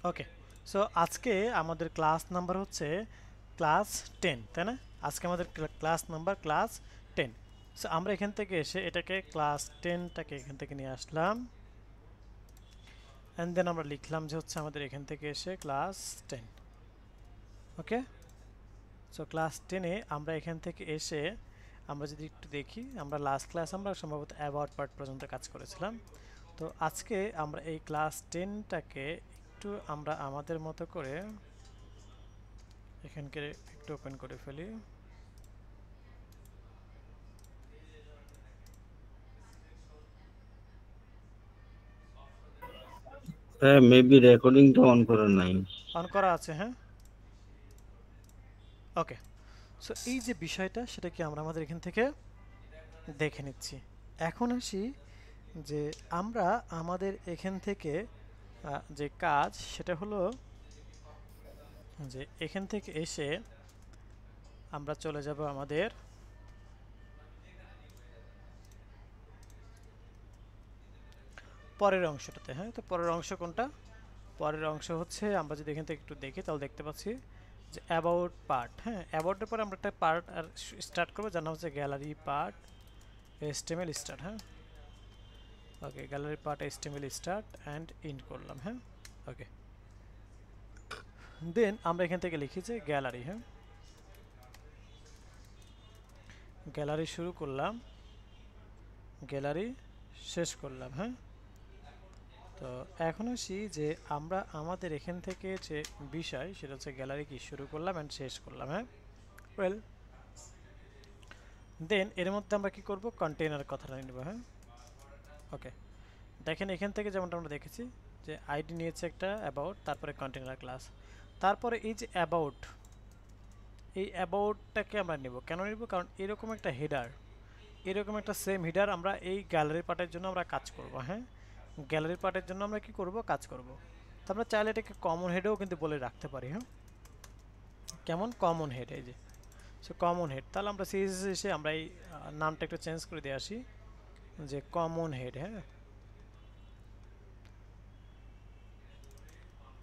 ওকে, so আজকে আমাদের class number হচ্ছে ক্লাস 10, তাই না? আজকে আমাদের ক্লাস নাম্বার ক্লাস 10। সো আমরা এখান থেকে এসে এটাকে ক্লাস 10টাকে এখান থেকে নিয়ে আসলাম, অ্যান্ড দেন আমরা লিখলাম যে হচ্ছে আমাদের এখান থেকে এসে ক্লাস 10। ওকে, সো ক্লাস 10-এ আমরা এখান থেকে এসে আমরা যদি একটু দেখি, আমরা লাস্ট ক্লাস আমরা সম্ভবত অ্যাবাউট পার্ট পর্যন্ত কাজ করেছিলাম। তো আজকে আমরা এই ক্লাস 10টাকে একটু আমরা আমাদের মতো করে এখানকে একটু ওপেন করে ফেলি। হ্যাঁ, মেবি রেকর্ডিংটা অন করা নাই। অন করা আছে, হ্যাঁ। ওকে, সো এই যে বিষয়টা সেটা কি আমরা আমাদের এখান থেকে দেখে নিচ্ছি। এখন আসি যে আমরা আমাদের এখান থেকে যে কাজ সেটা হলো যে এখান থেকে এসে আমরা চলে যাব আমাদের পরের অংশটাতে। হ্যাঁ, তো পরের অংশ কোনটা? পরের অংশ হচ্ছে আমরা যদি এখান থেকে একটু দেখি তাহলে দেখতে পাচ্ছি যে অ্যাবাউট পার্ট। হ্যাঁ, অ্যাবাউটের পরে আমরা একটা পার্ট আর স্টার্ট করবো যার নাম হচ্ছে গ্যালারি পার্ট HTML স্টার্ট। হ্যাঁ, okay, gallery part HTML start and end করলাম। হ্যাঁ, ওকে, দেন আমরা এখান থেকে লিখি যে গ্যালারি। হ্যাঁ, গ্যালারি শুরু করলাম, গ্যালারি শেষ করলাম। হ্যাঁ, তো এখন আসি যে আমরা আমাদের এখান থেকে যে বিষয় সেটা হচ্ছে গ্যালারি কি শুরু করলাম অ্যান্ড শেষ করলাম। হ্যাঁ, ওয়েল, দেন এর মধ্যে আমরা কি করব, কন্টেইনার কথাটা নিব। হ্যাঁ, ওকে, দেখেন এখান থেকে যেমনটা আমরা দেখেছি যে আইডি নিয়েছে একটা অ্যাবাউট, তারপরে কন্টেইনার ক্লাস, তারপরে এই যে অ্যাবাউট, এই অ্যাবাউটটাকে আমরা নেব। কেন নেব? কারণ এরকম একটা হেডার, এরকম একটা সেম হেডার আমরা এই গ্যালারি পার্টের জন্য আমরা কাজ করব। হ্যাঁ, গ্যালারি পার্টের জন্য আমরা কি করব, কাজ করব। তো আমরা চাইলে এটাকে কমন হেডেও কিন্তু বলে রাখতে পারি। হ্যাঁ, কেমন কমন হেড, এই যে সো কমন হেড। তাহলে আমরা সিএসএস এসে আমরা এই নামটা একটু চেঞ্জ করে দিয়ে আসি যে কমন হেড। হ্যাঁ,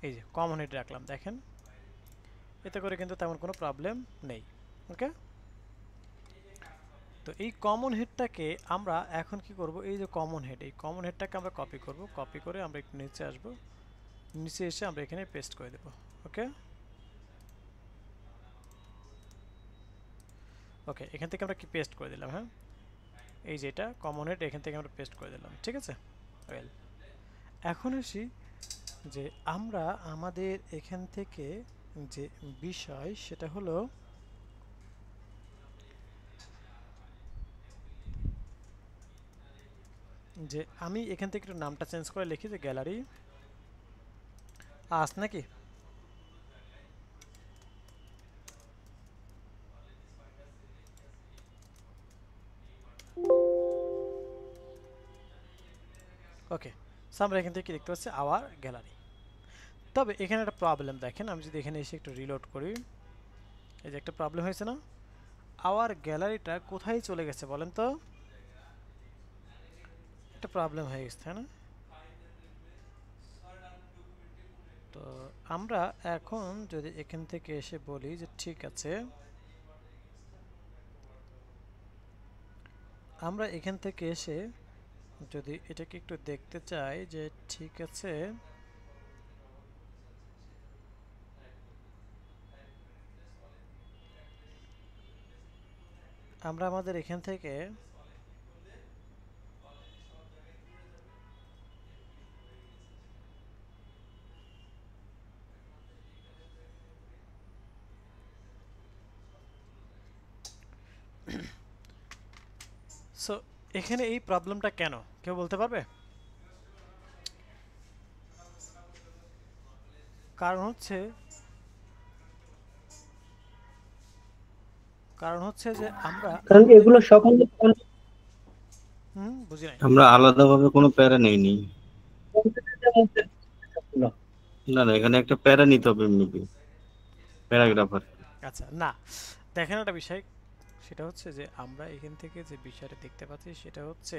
এই যে কমন হেড রাখলাম, দেখেন এতে করে কিন্তু তেমন কোনো প্রবলেম নেই। ওকে, তো এই কমন হেডটাকে আমরা এখন কি করব, এই যে কমন হেড, এই কমন হেডটাকে আমরা কপি করব, কপি করে আমরা একটু নিচে আসব, নিচে এসে আমরা এখানে পেস্ট করে দেব। ওকে, ওকে, এখান থেকে আমরা কি পেস্ট করে দিলাম। হ্যাঁ, এই যে এটা কমন হেড, এখান থেকে আমরা পেস্ট করে দিলাম। ঠিক আছে, ওয়েল, এখন আসি যে আমরা আমাদের এখান থেকে যে বিষয় সেটা হলো যে আমি এখান থেকে একটু নামটা চেঞ্জ করে লিখি যে গ্যালারি আস নাকি। ওকে, সো আমরা এখান থেকে কি দেখতে পাচ্ছি, আওয়ার গ্যালারি। তবে এখানে একটা প্রবলেম দেখেন, আমি যদি এখানে এসে একটু রিলোড করি, এই যে একটা প্রবলেম হয়েছে না, আওয়ার গ্যালারিটা কোথায় চলে গেছে বলেন তো? একটা প্রবলেম হয়ে গেছে, তাই না? তো আমরা এখন যদি এখান থেকে এসে বলি যে ঠিক আছে, আমরা এখান থেকে এসে যদি এটাকে একটু দেখতে চাই যে ঠিক আছে, আমরা আমাদের এখান থেকে সো এখানে এই প্রবলেমটা কেন কেউ বলতে পারবে? কারণ হচ্ছে, কারণ হচ্ছে যে আমরা কারণ কি আমাদের এগুলো সকল বুঝি নাই। আমরা আলাদাভাবে কোনো প্যারা নেইনি। কম্পিউটারের মধ্যে ছিল। না না, এখানে একটা প্যারা নিতে হবে মেবি, প্যারাগ্রাফার। আচ্ছা, না, দেখেন একটা বিষয়, সেটা হচ্ছে যে আমরা এখান থেকে যে বিষয়টা দেখতে পাচ্ছি সেটা হচ্ছে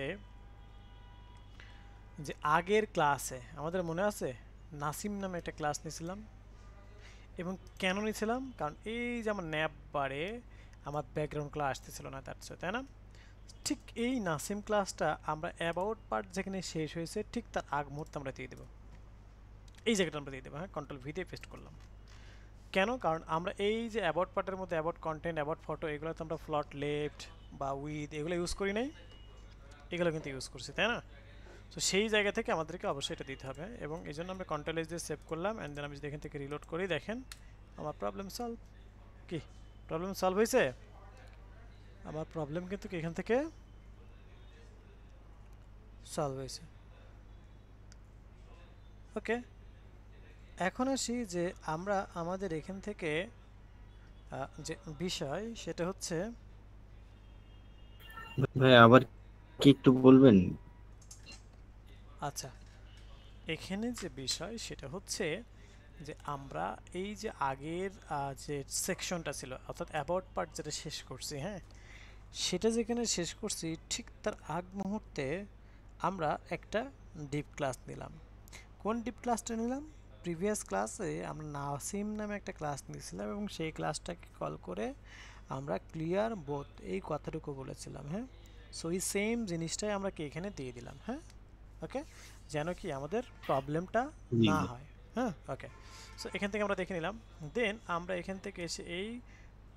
যে আগের ক্লাসে আমাদের মনে আছে নাসিম নামে একটা ক্লাস নিয়েছিলাম। এবং কেন নিয়েছিলাম, কারণ এই যে আমার ন্যাপ বারে আমার ব্যাকগ্রাউন্ড ক্লাস আসতেছিল না, তাই না? ঠিক এই নাসিম ক্লাসটা আমরা অ্যাবাউট পার্ট যেখানে শেষ হয়েছে ঠিক তার আগ মুহূর্তে আমরা দিয়ে দেবো, এই জায়গাটা আমরা দিয়ে দেবো। হ্যাঁ, কন্ট্রোল ভি দিয়ে পেস্ট করলাম। কেন? কারণ আমরা এই যে অ্যাবাউট পার্টের মধ্যে অ্যাবাউট কন্টেন্ট, অ্যাবাউট ফটো, এগুলো তো আমরা ফ্লট লেফট বা উইথ এগুলো ইউজ করি নাই, এগুলো কিন্তু ইউজ করছি, তাই না? তো সেই জায়গা থেকে আমাদেরকে অবশ্যই এটা দিতে হবে, এবং এই জন্য আমরা কন্ট্রোল এস দিয়ে সেভ করলাম। অ্যান্ড দেন আমি যদি এখান থেকে রিলোড করি, দেখেন আমার প্রবলেম সলভ। কি প্রবলেম সলভ হয়েছে? আমার প্রবলেম কিন্তু এখান থেকে সলভ হয়েছে। ওকে, এখন আসি যে আমরা আমাদের এখান থেকে যে বিষয় সেটা হচ্ছে, ভাই আবার কি একটু বলবেন? আচ্ছা, এখানে যে বিষয় সেটা হচ্ছে যে আমরা এই যে আগের যে সেকশনটা ছিল, অর্থাৎ অ্যাবাউট পার্ট যেটা শেষ করছি, হ্যাঁ, সেটা যেখানে শেষ করছি ঠিক তার আগ মুহূর্তে আমরা একটা ডিপ ক্লাস নিলাম। কোন ডিপ ক্লাসটা নিলাম? প্রিভিয়াস ক্লাসে আমরা নাসিম নামে একটা ক্লাস নিয়েছিলাম এবং সেই ক্লাসটাকে কল করে আমরা ক্লিয়ার বোথ এই কথাটুকু বলেছিলাম। হ্যাঁ, সো এই সেম জিনিসটাই আমরা কি এখানে দিয়ে দিলাম। হ্যাঁ, ওকে, যেন কি আমাদের প্রবলেমটা জি না জি। হয়। হ্যাঁ, ওকে, সো এখান থেকে আমরা দেখে নিলাম। দেন আমরা এখান থেকে এসে এই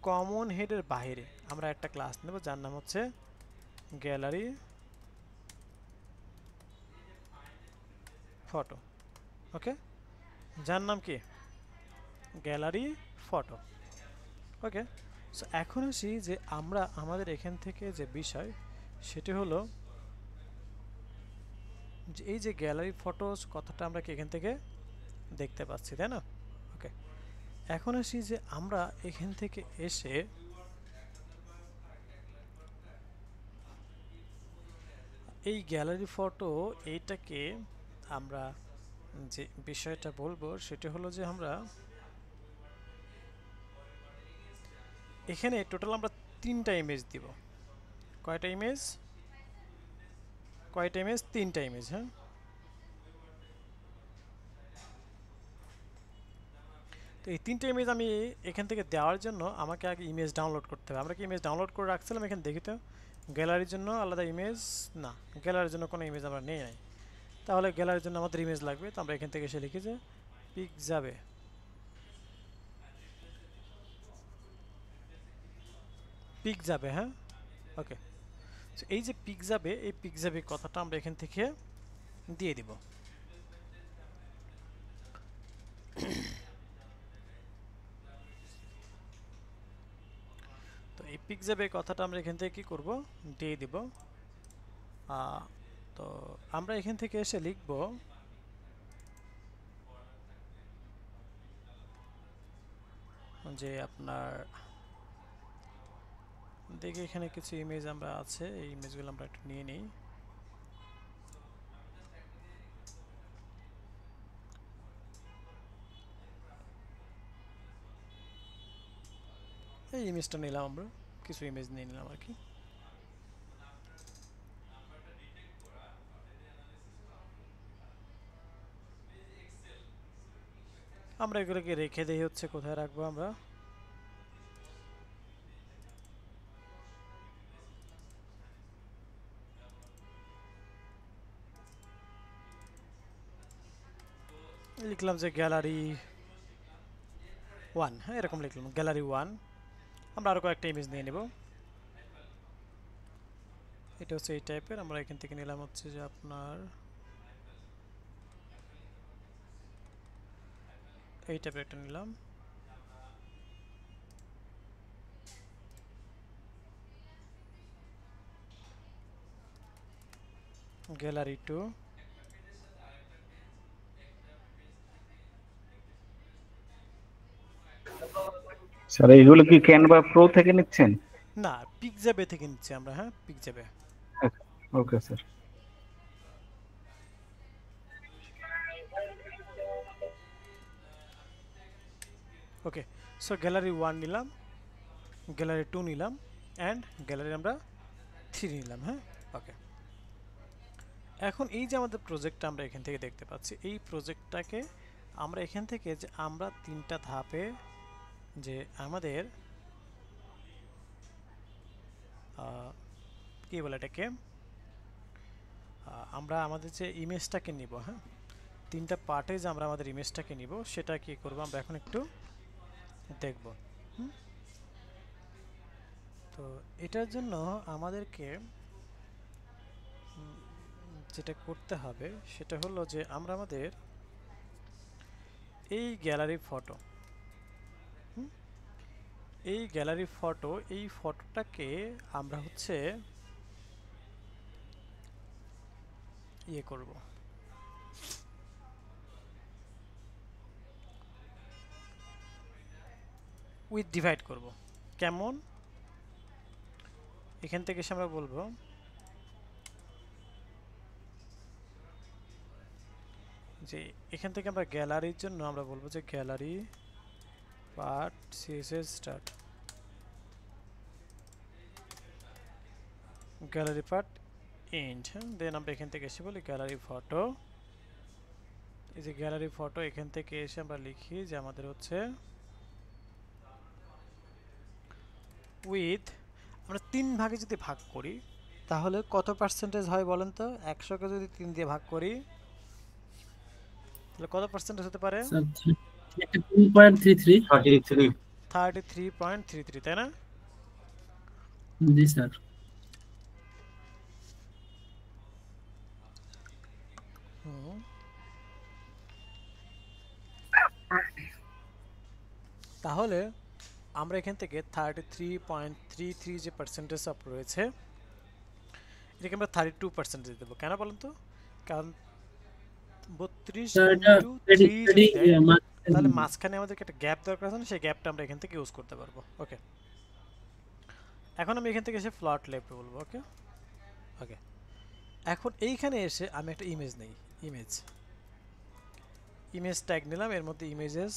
কমন হেডের বাইরে আমরা একটা ক্লাস নেব যার নাম হচ্ছে গ্যালারি ফটো। ওকে, যার নাম কি গ্যালারি ফটো। ওকে, সো এখন আসি যে আমরা আমাদের এখান থেকে যে বিষয় সেটি হলো যে এই যে গ্যালারি ফটোস কথাটা আমরা কি এখান থেকে দেখতে পাচ্ছি, তাই না? ওকে, এখন আসি যে আমরা এখান থেকে এসে এই গ্যালারি ফটো এইটাকে আমরা যে বিষয়টা বলবো সেটা হলো যে আমরা এখানে টোটাল আমরা 3টা ইমেজ দিব। কয়টা ইমেজ? কয়টা ইমেজ? 3টা ইমেজ। হ্যাঁ, তো এই 3টা ইমেজ আমি এখান থেকে দেওয়ার জন্য আমাকে আগে ইমেজ ডাউনলোড করতে হবে। আমরা কি ইমেজ ডাউনলোড করে রাখছিলাম? এখানে দেখি তো, গ্যালারির জন্য আলাদা ইমেজ না, গ্যালারির জন্য কোনো ইমেজ আমরা নেই নাই। তাহলে গ্যালারির জন্য আমাদের ইমেজ লাগবে, তো আমরা এখান থেকে এসে লিখি যে পিক যাবে, পিক যাবে। হ্যাঁ, ওকে, তো এই যে পিক যাবে, এই পিক যাবে কথাটা আমরা এখান থেকে দিয়ে দিব। তো এই পিক যাবে কথাটা আমরা এখান থেকে কি করব? দিয়ে দিব। তো আমরা এখান থেকে এসে লিখব যে আপনার দেখি এখানে কিছু ইমেজ আমরা আছে, এই ইমেজগুলো আমরা একটু নিয়ে নিই। এই ইমেজটা নিলাম, আমরা কিছু ইমেজ নিয়ে নিলাম আর কি। আমরা এগুলোকে রেখে দেই হচ্ছে কোথায় রাখবো আমরা, লিখলাম যে গ্যালারি 1। হ্যাঁ, এরকম লিখলাম গ্যালারি 1। আমরা আরো কয়েকটা ইমেজ নিয়ে নেব। এটা হচ্ছে এই টাইপের, আমরা এখান থেকে নিলাম হচ্ছে যে আপনার এই টাইপের একটা নিলাম। গ্যালারি 2। স্যার এইগুলো কি ক্যানভা প্রো থেকে নিচ্ছেন? না, পিকজাবে থেকে নিচ্ছি আমরা। হ্যাঁ, পিকজাবে। Okay sir. Okay, so gallery 1 নিলাম, গ্যালারি 2 নিলাম, অ্যান্ড গ্যালারি আমরা 3 নিলাম। হ্যাঁ, ওকে, এখন এই যে আমাদের প্রজেক্টটা আমরা এখান থেকে দেখতে পাচ্ছি, এই প্রজেক্টটাকে আমরা এখান থেকে যে আমরা তিনটা ধাপে যে আমাদের কি বলে এটাকে আমরা আমাদের যে ইমেজটাকে নিব, হ্যাঁ, তিনটা পার্টে যে আমরা আমাদের ইমেজটাকে নিব সেটা কি করব আমরা এখন একটু দেখব। তো এটার জন্য আমাদেরকে যেটা করতে হবে সেটা হলো যে আমরা আমাদের এই গ্যালারি ফটো, এই ফটোটাকে আমরা হচ্ছে ইয়ে করব, উইথ ডিভাইড করব। কেমন? এখান থেকে এসে আমরা বলবো যে এখান থেকে আমরা গ্যালারির জন্য আমরা বলবো যে gallery part CSS start, gallery part end, then আমরা এখান থেকে এসে বলি গ্যালারি ফটো। এই যে গ্যালারি ফটো এখান থেকে এসে আমরা লিখি যে আমাদের হচ্ছে উইথ, আমরা 3 ভাগে যদি ভাগ করি তাহলে কত পার্সেন্টেজ হয় বলেন তো? 100কে যদি 3 দিয়ে ভাগ করি তাহলে কত পার্সেন্টেজ হতে পারে? স্যার 3.33। 33। 33.33, তাই না? জি স্যার। তাহলে আমরা এখান থেকে 33.33 যে পার্সেন্টেজ অফ রয়েছে এটাকে আমরা 32% দেবো। কেন বলেন তো? কারণ 32 স্যার এটা ইন্টু 3 যদি দেয় তাহলে মাঝখানে মাঝখানে আমাদেরকে একটা গ্যাপ দরকার আছে না, সেই গ্যাপটা আমরা এখান থেকে ইউজ করতে পারবো। ওকে, এখন আমি এখান থেকে এসে ফ্লট লেফট বলবো। ওকে ওকে, এখন এইখানে এসে আমি একটা ইমেজ নেই, ইমেজ ট্যাগ নিলাম, এর মধ্যে ইমেজেস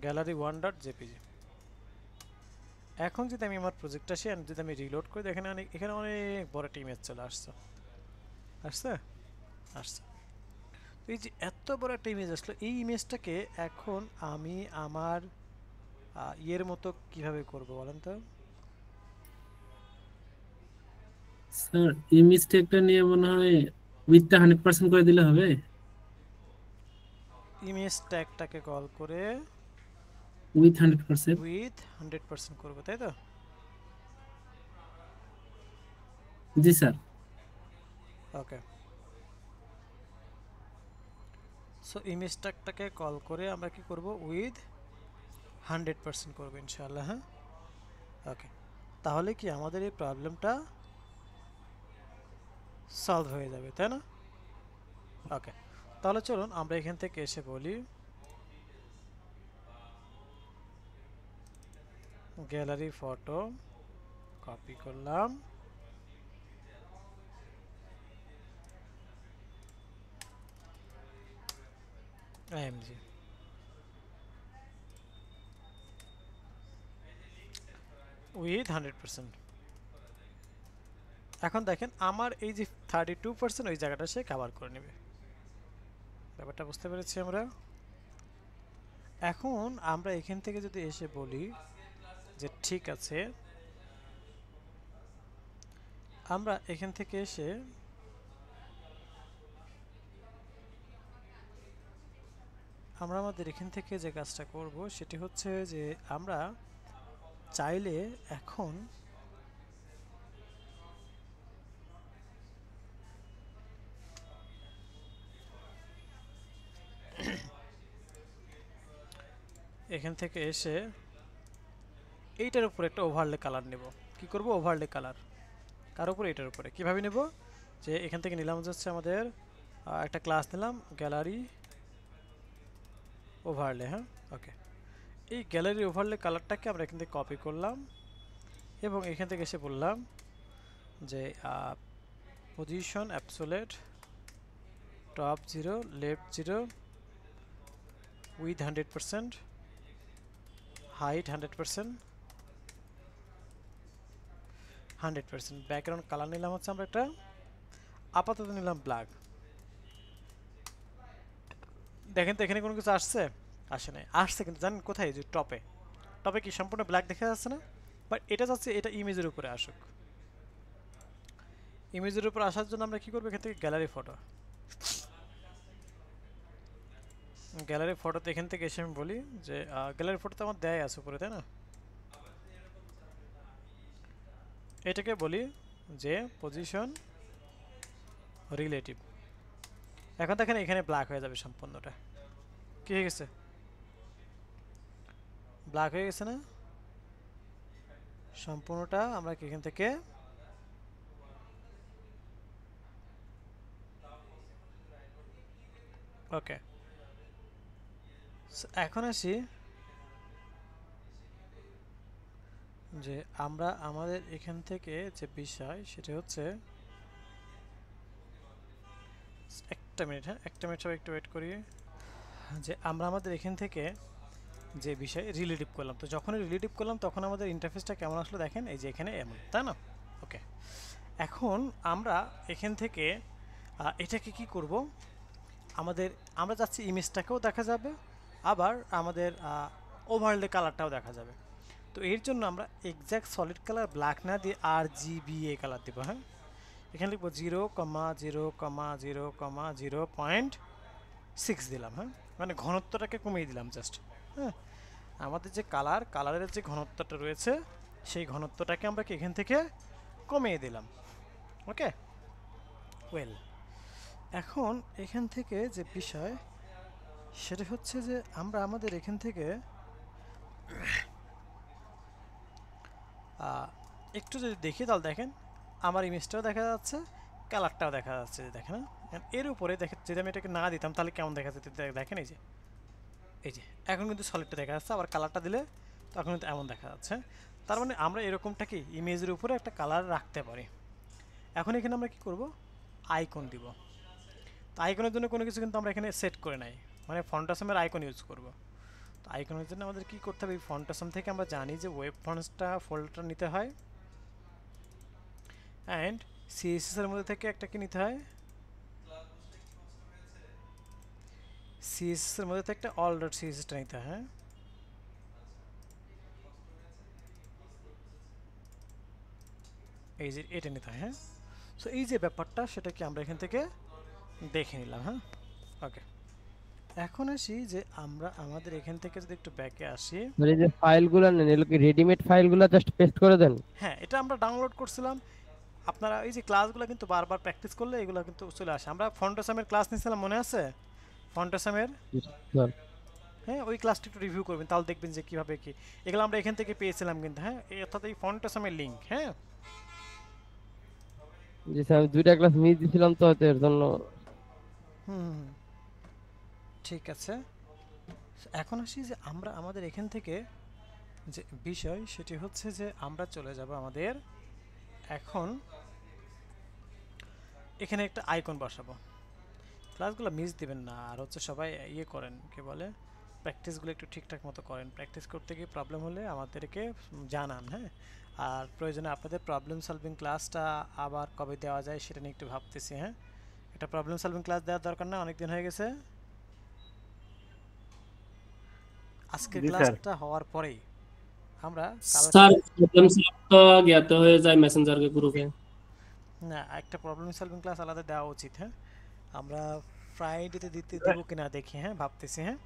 গ্যালারি 1.jpg। এখন যদি আমি আমার প্রজেক্টটা আসি যদি আমি রিলোড করি এখানে অনেক বড় একটা ইমেজ চলে আসছে। তো এই যে এত বড় একটা ইমেজ আসলো, এই ইমেজটাকে এখন আমি আমার ইয়ের মতো কিভাবে করব বলেন তো? স্যার এই মিস্টেকটা নিয়ে মনে হয় উইথটা 100% করে দিলে হবে। ইমেজ ট্যাগটাকে কল করে উইথ 100%। উইথ 100% করব, তাই তো? জি sir. Okay, so image ট্যাগটাকে call করে আমরা কি করব? উইথ 100% করব ইনশাআল্লাহ। হ্যাঁ, ওকে, তাহলে কি আমাদের এই প্রবলেমটা সলভ হয়ে যাবে, তাই না? ওকে, তাহলে চলুন আমরা এখান থেকে এসে বলি গ্যালারি ফটো কপি করলাম, এমজি উইথ 100%। এখন দেখেন আমার এই যে 32% ওই জায়গাটা সে কভার করে নেবে। ব্যাপারটা বুঝতে পেরেছি আমরা। এখন আমরা এখান থেকে যদি এসে বলি যে ঠিক আছে, আমরা এখান থেকে এসে আমরা আমাদের এখান থেকে যে কাজটা করব সেটি হচ্ছে যে আমরা চাইলে এখন এখান থেকে এসে এইটার উপরে একটা ওভারলে কালার নেব। কি করব? ওভারলে কালার কার উপরে? এটার উপরে। কিভাবে নেব? যে এখান থেকে নিলাম হচ্ছে আমাদের একটা ক্লাস নিলাম গ্যালারি ওভারলে। হ্যাঁ, ওকে, এই গ্যালারি ওভারলে কালারটাকে আমরা এখান থেকে কপি করলাম এবং এখান থেকে এসে বললাম যে position অ্যাবসোলেট top 0 left 0 with 100% height 100% background colour নিলাম হচ্ছে আমরা একটা আপাতত নিলাম ব্ল্যাক, দেখেন তো এখানে কোনো কিছু আসছে? আসে নাই। আসছে কিন্তু জানেন কোথায়? যে টপে। টপে কি সম্পূর্ণ ব্ল্যাক দেখা যাচ্ছে না? বাট এটা চাচ্ছে এটা ইমেজের উপরে আসুক। ইমেজের উপর আসার জন্য আমরা কি করবো? এখান থেকে গ্যালারি ফটো, গ্যালারি ফটোতে এখান থেকে এসে আমি বলি যে গ্যালারি ফটোতে আমার দেয় আছে উপরে, তাই না? এটাকে বলি যে পজিশন রিলেটিভ। এখন দেখেন এখানে ব্ল্যাক হয়ে যাবে সম্পূর্ণটা। কি হয়ে গেছে? ব্ল্যাক হয়ে গেছে না সম্পূর্ণটা? আমরা কি এখান থেকে ওকে। এখন আসি যে আমরা আমাদের এখান থেকে যে বিষয় সেটা হচ্ছে একটা মিনিট, হ্যাঁ একটা মিনিট, সবাই একটু ওয়েট করি। যে আমরা আমাদের এখান থেকে যে বিষয় রিলেটিভ করলাম, তো যখনই রিলেটিভ করলাম তখন আমাদের ইন্টারফেসটা কেমন আসলো দেখেন, এই যে এখানে এমন, তাই না? ওকে, এখন আমরা এখান থেকে এটাকে কি করব? আমরা চাচ্ছি ইমেজটাকেও দেখা যাবে, আবার আমাদের ওভারলে কালারটাও দেখা যাবে। তো এর জন্য আমরা এক্স্যাক্ট সলিড কালার ব্ল্যাক না দিয়ে RGBA কালার দেবো। হ্যাঁ, এখানে লিখবো 0,0,0,0.6 দিলাম। হ্যাঁ, মানে ঘনত্বটাকে কমিয়ে দিলাম জাস্ট। হ্যাঁ, আমাদের যে কালারের যে ঘনত্বটা রয়েছে সেই ঘনত্বটাকে আমরা কি এখান থেকে কমিয়ে দিলাম। ওকে, ওয়েল, এখন এখান থেকে যে বিষয় সেটা হচ্ছে যে আমরা আমাদের এখান থেকে একটু যদি দেখি তাহলে দেখেন আমার ইমেজটাও দেখা যাচ্ছে, কালারটাও দেখা যাচ্ছে। দেখেন এর উপরে দেখেন, যদি আমি এটাকে না দিতাম তাহলে কেমন দেখা যেত দেখেন। এই যে এখন কিন্তু সলিডটা দেখা যাচ্ছে, আবার কালারটা দিলে তখন কিন্তু এমন দেখা যাচ্ছে। তার মানে আমরা এরকমটা কি ইমেজের উপরে একটা কালার রাখতে পারি। এখন এখানে আমরা কি করব? আইকন দিব। তো আইকনের জন্য কোনো কিছু কিন্তু আমরা এখানে সেট করে নাই, মানে ফন্টাসমের আইকন ইউজ করব। তো আইকনের জন্য আমাদের কি করতে হবে? এই ফন্টাসম থেকে আমরা জানি যে ওয়েব ফন্টসটা ফোল্ডারটা নিতে হয়, অ্যান্ড সিএসএস এর মধ্যে থেকে একটা কি নিতে হয়? সিএসএস এর মধ্যে থেকে একটা all.css নিতে হয়। হ্যাঁ, এই যে এটা নিতে হয়। হ্যাঁ, সো এই যে ব্যাপারটা সেটা কি আমরা এখান থেকে দেখে নিলাম। হ্যাঁ, ওকে, এখন আসি যে আমরা আমাদের এখান থেকে যদি একটু ব্যাকে আসি। মানে যে ফাইলগুলো নেন এগুলো কি রেডিমেড ফাইলগুলো জাস্ট পেস্ট করে দেন? হ্যাঁ, এটা আমরা ডাউনলোড করছিলাম। আপনারা এই যে ক্লাসগুলো কিন্তু বারবার প্র্যাকটিস করলে এগুলো কিন্তু চলে আসে। আমরা ফন্টাসামের ক্লাস নিয়েছিলাম, মনে আছে? ফন্টাসামের, স্যার হ্যাঁ, ওই ক্লাসটা একটু রিভিউ করবেন, তাহলে দেখবেন যে কীভাবে কি এগুলো আমরা এখান থেকে পেয়েছিলাম কিন্তু। হ্যাঁ, অর্থাৎ এই ফন্টাসামের লিঙ্ক। হ্যাঁ, জি স্যার, আমি দুইটা ক্লাস মিস দিছিলাম তো হয়তো এর জন্য। হুম, ঠিক আছে। এখন আসি যে আমরা আমাদের এখান থেকে যে বিষয় সেটি হচ্ছে যে আমরা চলে যাব আমাদের এখন এখানে একটা আইকন বসাবো। ক্লাসগুলো মিস দিবেন না, আর হচ্ছে সবাই ইয়ে করেন, কি বলে, প্র্যাকটিসগুলো একটু ঠিকঠাক মতো করেন। প্র্যাকটিস করতে গিয়ে প্রবলেম হলে আমাদেরকে জানান। হ্যাঁ, আর প্রয়োজনে আপনাদের প্রবলেম সলভিং ক্লাসটা আবার কবে দেওয়া যায় সেটা নিয়ে একটু ভাবতেছি। হ্যাঁ, একটা প্রবলেম সলভিং ক্লাস দেওয়ার দরকার না? অনেক দিন হয়ে গেছে। আজকের জি স্যার। ক্লাসটা হওয়ার পরেই আমরা স্যার প্রবলেম সলভ তো জ্ঞাত হয়ে যায় মেসেঞ্জার গ্রুপে। না, একটা প্রবলেম সলভিং ক্লাস আলাদা দেওয়া উচিত। হ্যাঁ, আমরা ফ্রাইডেতে দিতে দেবো কিনা দেখি। হ্যাঁ, ভাবতেছি। হ্যাঁ,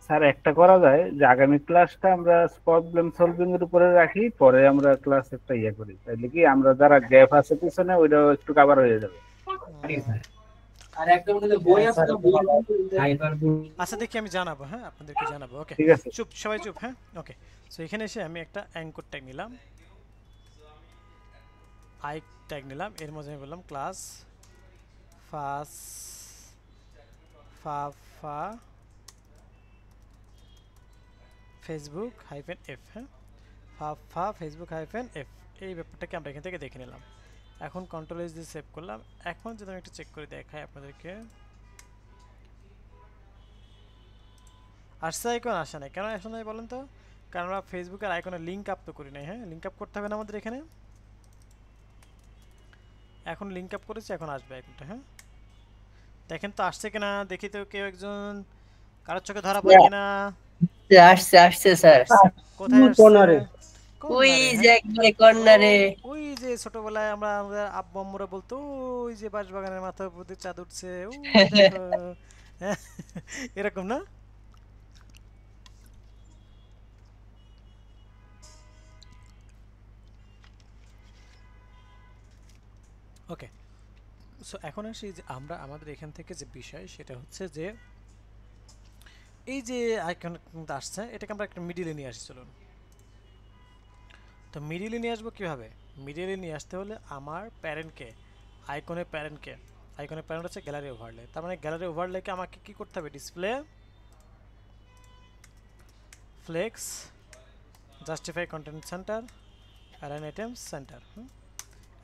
স্যার একটা করা যায় যে আগামী ক্লাসটা আমরা প্রবলেম সলভিং এর উপরে রাখি, পরে আমরা ক্লাস একটা ইয়ে করি, তাইলে কি আমরা যারা গ্যাপ আছে পিছনে ওইটাও একটু কভার হয়ে যাবে। আর একটা মধ্যে বই আছে না, বই আচ্ছা দেখি, আমি জানাবো। হ্যাঁ, আপনাদেরকে জানাবো। ওকে, ঠিক আছে। চুপ, সবাই চুপ। হ্যাঁ, ওকে। সো এখানে এসে আমি একটা অ্যাঙ্কর ট্যাগ নিলাম, আই ট্যাগ নিলাম, এর মধ্যে আমি বললাম ক্লাস ফাস ফা ফা ফেসবুক হাইফেন এফ। হ্যাঁ, ফা ফা ফেসবুক হাইফেন এফ, এই ব্যাপারটাকে আমরা এখান থেকে দেখে নিলাম। এখন কন্ট্রোল এস দিয়ে সেভ করলাম। এখন যদি আমি একটু চেক করে দেখাই আপনাদেরকে, আসছে আইকন আসে নাই। কেন আসে নাই বলেন তো? কারণ আমরা ফেসবুকের আইকনের লিঙ্ক আপ তো করি নাই। হ্যাঁ, লিঙ্ক আপ করতে হবে না আমাদের এখানে। এখন লিঙ্ক আপ করেছি, এখন আসবে আইকনটা। হ্যাঁ, দেখেন তো আসছে কিনা দেখি তো। কেউ একজন কারোর চোখে ধরা পড়ে কিনা? আসছে আসছে স্যার। কোথায় আসছে? কর্নারে। ওই কর্নারে, যে হ্যাঁ? একবারে কর্নারে। ওই যে ছোটবেলায় আমরা আমাদের আব্বু আম্মুরা বলতো ওই যে বাঁশবাগানের মাথার উপর দিয়ে চাঁদ উঠছে, ওই দেখো। হ্যাঁ, এরকম না? ওকে, সো এখন আসি যে আমরা আমাদের এখান থেকে যে বিষয় সেটা হচ্ছে যে এই যে আইকন আসছে এটাকে আমরা একটা মিডিলে নিয়ে আসি। চলুন, তো মিডিলে নিয়ে আসবো কিভাবে? মিডিলে নিয়ে আসতে হলে আমার প্যারেন্টকে, আইকনের প্যারেন্ট হচ্ছে গ্যালারি ওভারলে। তার মানে গ্যালারি ওভারলেকে আমাকে কি করতে হবে? Display, flex, justify content center, align items center.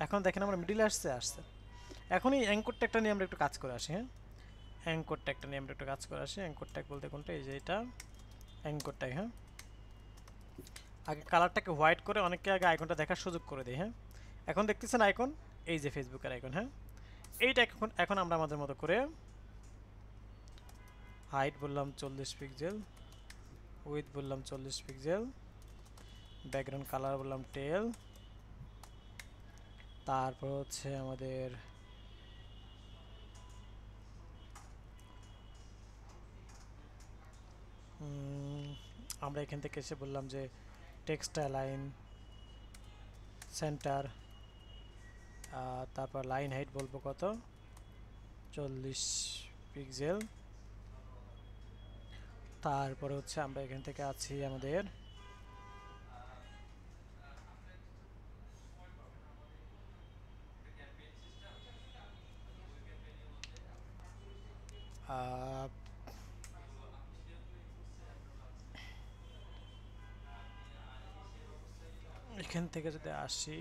এখন দেখেন আমরা মিডিলে আসছে। এখন এই অ্যাঙ্কর ট্যাগটা নিয়ে আমরা একটু কাজ করে আসি। হ্যাঁ, অ্যাঙ্কর ট্যাগটা নিয়ে আমরা একটু কাজ করে আসি। অ্যাঙ্কর ট্যাগ বলতে কোনটা? এই যে এটা অ্যাঙ্কর ট্যাগ। হ্যাঁ, আগে কালারটাকে হোয়াইট করে অনেককে আগে আইকনটা দেখার সুযোগ করে দিই। হ্যাঁ, এখন দেখতেছেন আইকন, এই যে ফেসবুকের আইকন। হ্যাঁ, এইটা এখন আমরা আমাদের মতো করে হাইট বললাম 40 পিক্সেল, উইথ বললাম 40 পিক্সেল, ব্যাকগ্রাউন্ড কালার বললাম টেল, তারপর হচ্ছে আমাদের আমরা এখান থেকে এসে বললাম যে টেক্সট অ্যালাইন সেন্টার, তারপর লাইন হাইট বলবো কত? 40 পিক্সেল। তারপরে হচ্ছে আমরা এখান থেকে আছি আমাদের এখান থেকে যদি আসি,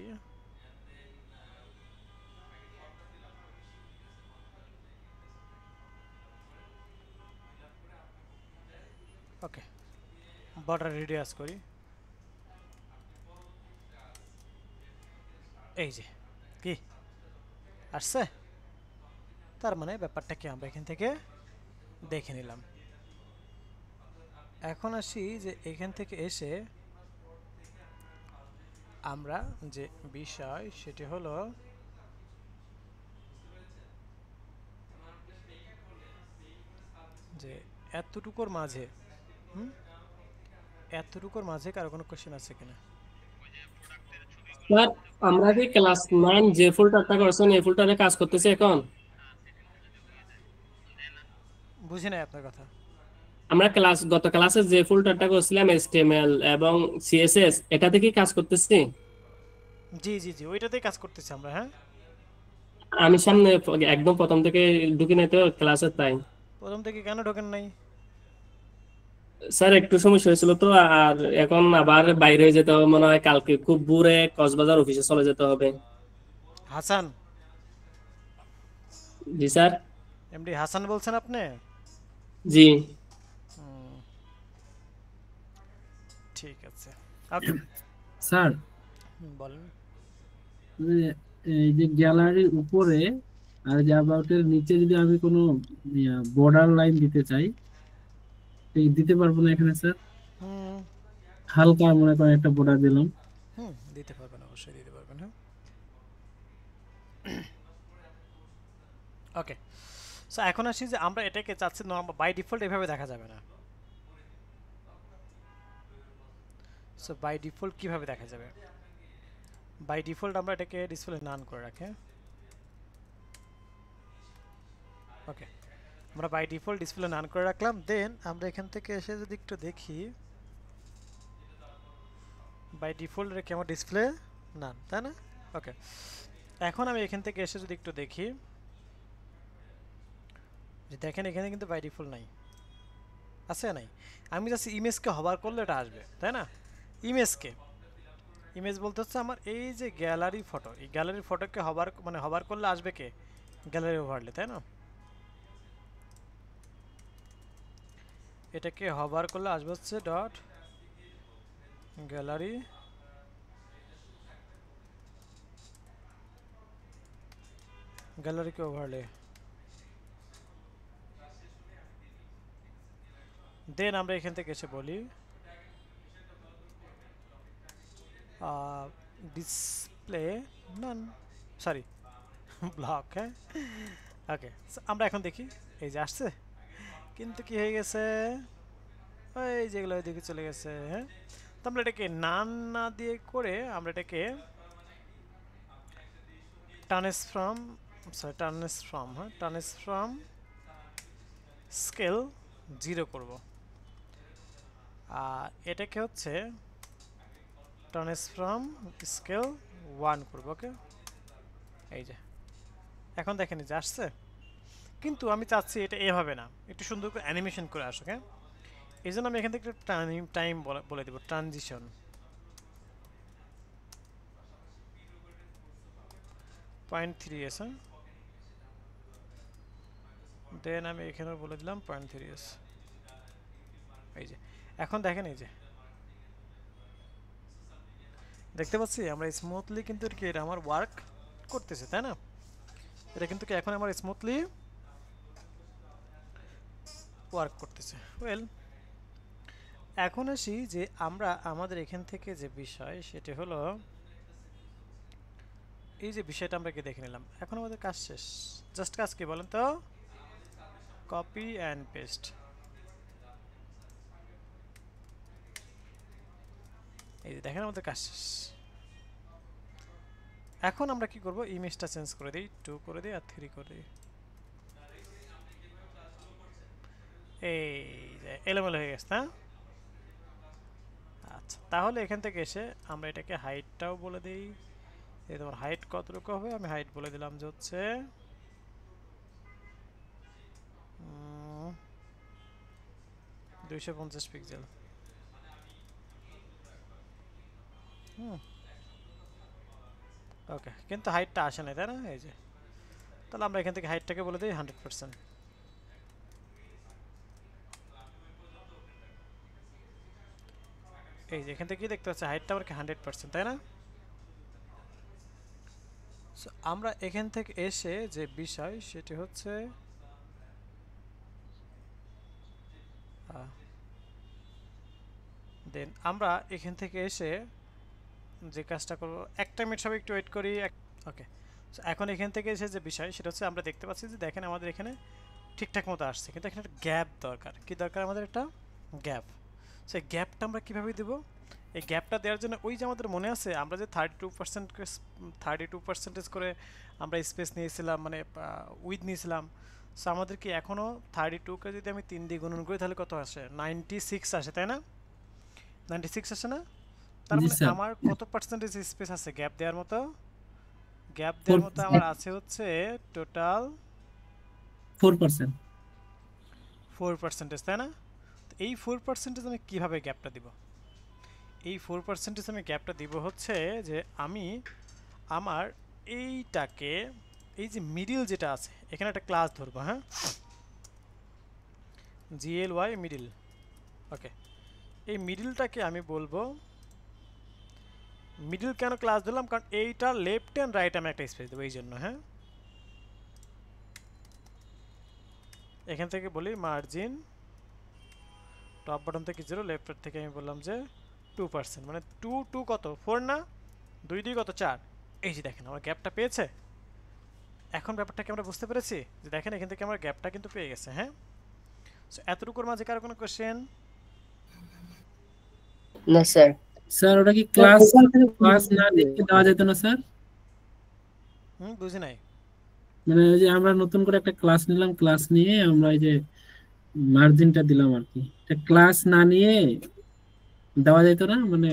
ওকে, বর্ডার রেডিয়াস করি, এই যে কি আসছে। তার মানে ব্যাপারটা কি আমরা এখান থেকে দেখে নিলাম। এখন আসি যে এখান থেকে এসে আমরা যে বিষয় সেটি হলো যে এতটুকুর মাঝে কারো কোনো কোশ্চেন আছে কিনা? স্যার আমরা কি ক্লাস 9 যে ফোল্ডারটা করছেন এই ফোল্ডারে কাজ করতেছি এখন? বুঝি নাই আপনার কথা। আমরা গত ক্লাসে যে ফোল্ডারটা করছিলাম HTML এবং CSS এটাতে কি কাজ করতেছি? জি জি জি, ওইটাতেই কাজ করতেছি আমরা। হ্যাঁ, আমি সামনে একদম প্রথম থেকে ঢুকি নাই তো ক্লাসে, তাই। প্রথম থেকে কেন ঢোকেন নাই? স্যার একটু সমস্যা হয়েছিল তো, আর এখন আবার বাইরে হয়ে যেতে হবে মনে হয়, কালকে খুব ভোরে কক্সবাজার অফিসে চলে যেতে হবে। হাসান, জি স্যার। এমডি হাসান বলছেন আপনি? জি হুম, ঠিক আছে, ওকে, স্যার। বলেন। এই যে গ্যালারির উপরে আর যে অ্যাবাউটের নিচে যদি আমি কোনো বর্ডার লাইন দিতে চাই, দিতে পারবো না এখানে স্যার? হুম হালকা মনে করেন একটা বর্ডার দিলাম। হুম, দিতে পারবেন, অবশ্যই দিতে পারবেন। হ্যাঁ, ওকে, সো এখন আসি যে আমরা এটাকে চাচ্ছি বাই ডিফল্ট এভাবে দেখা যাবে না। সো বাই ডিফল্ট কিভাবে দেখা যাবে? বাই ডিফল্ট আমরা এটাকে ডিসপ্লে নান করে রাখি। ওকে, আমরা বাই ডিফল্ট ডিসপ্লে নান করে রাখলাম। দেন আমরা এখান থেকে এসে যদি একটু দেখি, বাই ডিফল্ট রেখে আমার ডিসপ্লে নান, তাই না? ওকে, এখন আমি এখান থেকে এসে যদি একটু দেখি, যে দেখেন এখানে কিন্তু বাই ডিফল্ট নাই, আছে নাই? আমি জাস্ট ইমেজকে হবার করলে এটা আসবে, তাই না? ইমেজ বলতে হচ্ছে আমার এই যে গ্যালারি ফটো, এই গ্যালারি ফটোকে হবার করলে আসবে কে? গ্যালারি ওভারলে, তাই না? এটাকে হবার করলে আসবে হচ্ছে ডট গ্যালারি গ্যালারিকে ওভারলে। দেন আমরা এখান থেকে এসে বলি ডিসপ্লে নান, সরি ব্লক, হ্যাঁ ওকে। আমরা এখন দেখি এই যে আসছে, কিন্তু কি হয়ে গেছে ওই যেগুলো ওইদিকে চলে গেছে। হ্যাঁ, তো আমরা এটাকে নান না দিয়ে করে আমরা এটাকে ট্রান্সফর্ম স্কেল 0 করব, আর এটাকে হচ্ছে ট্রান্সফর্ম স্কেল 1 করব। ওকে, এই যে এখন দেখেন যে আসছে, কিন্তু আমি চাচ্ছি এটা এভাবে না, একটু সুন্দর করে অ্যানিমেশন করে আসুক। হ্যাঁ, এই জন্য আমি এখান থেকে টাইম বলে দেবো ট্রানজিশন 0.3s। হ্যাঁ, দেন আমি এখানে বলে দিলাম 0.3s। এই যে এখন দেখেন, এই যে দেখতে পাচ্ছি আমরা স্মুথলি কিন্তু এটা আমার ওয়ার্ক করতেছে, তাই না? এটা কিন্তু এখন আমার স্মুথলি ওয়ার্ক করতেছে। ওয়েল, এখন আসি যে আমরা আমাদের এখান থেকে যে বিষয় সেটা হলো এই যে বিষয়টা আমরা কি দেখে নিলাম, এখন আমাদের কাজ শেষ। জাস্ট কাজ কি বলেন তো? Copy and paste. এই যে দেখেন আমাদের কাজ শেষ। এখন আমরা কি করব, ইমেজটা চেঞ্জ করে দিই, 2 করে দিই আর 3 করে দিই। এই যে এলোমেলো হয়ে গেছে না? আচ্ছা, তাহলে এখান থেকে এসে আমরা এটাকে হাইটটাও বলে দিই। এই তোমার হাইট কতটুকু হবে, আমি হাইট বলে দিলাম যে হচ্ছে 250 পিক্সেল। ওকে, কিন্তু হাইটটা আসে না, তাই না? এই যে তাহলে আমরা এখান থেকে হাইটটাকে বলে দিই 100%। এই যে এখান থেকে কি দেখতে পাচ্ছি, হাইটটা আমার 100%, তাই না? সো আমরা এখান থেকে এসে যে বিষয় সেটি হচ্ছে দেন আমরা এখান থেকে এসে যে কাজটা করব, একটা মিনিট সবাই একটু ওয়েট করি। ওকে, সো এখন এখান থেকে এসে যে বিষয় সেটা হচ্ছে আমরা দেখতে পাচ্ছি যে দেখেন আমাদের এখানে ঠিকঠাক মতো আসছে, কিন্তু এখানে একটা গ্যাপ দরকার। কি দরকার আমাদের? একটা গ্যাপ। সেই গ্যাপটা আমরা কীভাবে দেবো? এই গ্যাপটা দেওয়ার জন্য ওই যে আমাদের মনে আছে আমরা যে 32% করে আমরা স্পেস নিয়েছিলাম, মানে উইথ নিয়েছিলাম। সো আমাদের কি এখনও 32কে যদি আমি 3 দিয়ে গুণন করি তাহলে কত আসে? 96 আসে, তাই না? 96 আসে না? তার মানে আমার কত পার্সেন্টেজ স্পেস আছে গ্যাপ দেওয়ার মতো? গ্যাপ দেওয়ার মতো আমার আছে হচ্ছে টোটাল 4%, তাই না? তো এই 4% আমি কিভাবে গ্যাপটা দিব? এই 4% আমি গ্যাপটা দিব হচ্ছে যে আমি আমার এইটাকে, এই যে মিডিল যেটা আছে এখানে একটা ক্লাস ধরবো। হ্যাঁ, GLY মিডিল। ওকে, এই মিডিলটাকে আমি বলবো মিডিল। কেন ক্লাস ধরলাম? কারণ এইটা লেফট অ্যান্ড রাইট আমি একটা স্পেস দেবো এই জন্য। হ্যাঁ, এখান থেকে বলি মার্জিন টপ বটম থেকে 0, লেফট থেকে আমি বললাম যে 2%, মানে 2 কত 4 না, 2 2 কত 4। এই যে দেখেন আমার গ্যাপটা পেয়েছে। এখন ব্যাপারটাকে আমরা বুঝতে পেরেছি যে দেখেন এখান থেকে আমার গ্যাপটা কিন্তু পেয়ে গেছে। হ্যাঁ, সো এতটুকুর মাঝে কারো কোনো কোশ্চেন? না স্যার। স্যার ওটা কি ক্লাস না দেখে দেওয়া যেত না স্যার? বুঝি নাই। মানে ওই যে আমরা নতুন করে একটা ক্লাস নিলাম, ক্লাস নিয়ে আমরা এই যে মার্জিনটা দিলাম আর কি, এটা ক্লাস না নিয়ে দেওয়া যেত না? মানে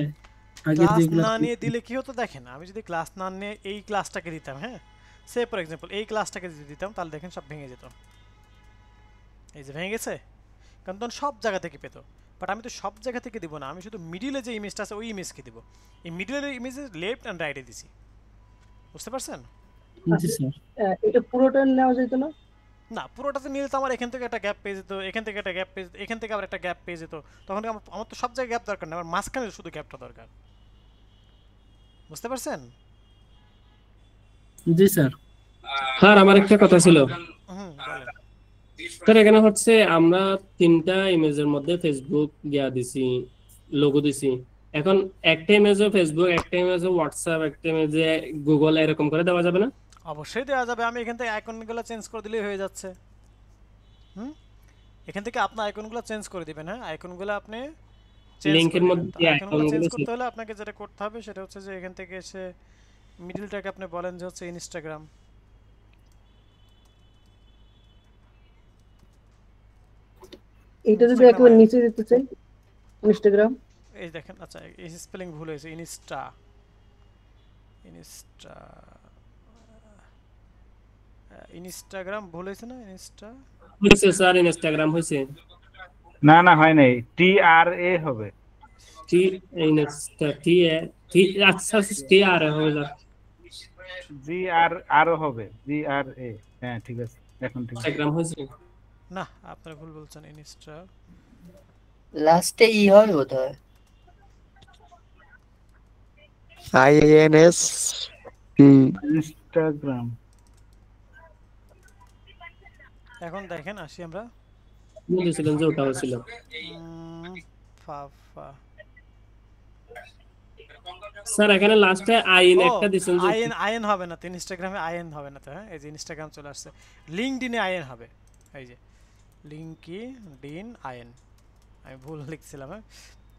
আগে ক্লাস যেগুলো না নিয়ে দিলে কি হতো দেখেন, আমি যদি ক্লাস না নিয়ে এই ক্লাসটাকে দিতাম, হ্যাঁ সে ফর এক্সাম্পল এই ক্লাসটাকে যদি দিতাম তাহলে দেখেন সব ভেঙে যেত। এই যে ভেঙে গেছে, কারণ তখন সব জায়গা থেকে পেতো। বাট আমি তো সব জায়গা থেকে দিব না, আমি শুধু মিডিলে যে ইমেজটা আছে ওই ইমেজকে দিব। এই মিডিলের ইমেজে লেফট অ্যান্ড রাইটে দিছি, বুঝতে পারছেন? জি স্যার। এটা পুরোটা নেওয়া যেত না? না, পুরোটাতে নিলে তো আমার এখান থেকে একটা গ্যাপ পেয়ে যেত, এখান থেকে একটা গ্যাপ পেয়ে যেত, এখান থেকে আবার একটা গ্যাপ পেয়ে যেত। তখন আমার তো সব জায়গায় গ্যাপ দরকার না, আমার মাঝখানে শুধু গ্যাপটা দরকার। বুঝতে পারছেন? জি স্যার। স্যার আমার একটা কথা ছিল। বলেন। স্যার এখানে হচ্ছে আমরা তিনটা ইমেজের মধ্যে ফেসবুক দিয়া দিছি, লোগো দিছি। এখন একটা ইমেজে ফেসবুক, একটা ইমেজে হোয়াটসঅ্যাপ, একটা ইমেজে গুগল, এরকম করে দেওয়া যাবে না? অবশ্যই দেওয়া যাবে, আমি এখান থেকে আইকনগুলো চেঞ্জ করে দিলেই হয়ে যাচ্ছে। হুম, এখান থেকে আপনার আইকনগুলো চেঞ্জ করে দিবেন। হ্যাঁ, আইকনগুলো আপনি চেঞ্জ করে লিংকের দিবেন। মধ্যে তো যে আইকনগুলো চেঞ্জ আইকনগুলো করতে হলে আপনাকে যেটা করতে হবে সেটা হচ্ছে যে এখান থেকে এসে মিডলটাকে আপনি বলেন যে হচ্ছে ইনস্টাগ্রাম। এইটা যদি ইনস্টাগ্রাম একেবারে নিচে দিতে চাই, ইনস্টাগ্রাম। এই দেখেন, আচ্ছা এই স্পেলিং ভুল হয়েছে, ইনস্টা, ইনস্টা, ইনস্টাগ্রাম ভুল হয়েছে না? ইনস্টা, হয়েছে স্যার, ইনস্টাগ্রাম হয়েছে। না না হয় নাই, TRA হবে। টি ইনস্টা টি এ টি, আচ্ছা টি আর হবে স্যার। GR হবে, GRA। হ্যাঁ ঠিক আছে, এখন ঠিক আছে। ইনস্টাগ্রাম হয়েছে। না আপনারা ভুল বলছেন, ইনস্টা। লাস্টে ই হয় বোধহয়। INS Instagram. এখন দেখেন আসি আমরা, বলেছিলেন যে ওটা হয়েছিল। ফা ফা, স্যার এখানে লাস্টে আইন ও একটা দিছেন যে আইএন, আইএন হবে না তো ইনস্টাগ্রামে, আইএন হবে না তো। হ্যাঁ, এই যে ইনস্টাগ্রাম চলে আসছে, লিঙ্কডিনে আইএন হবে। এই যে লিঙ্কডিন আইএন, আমি ভুল লিখছিলাম। হ্যাঁ,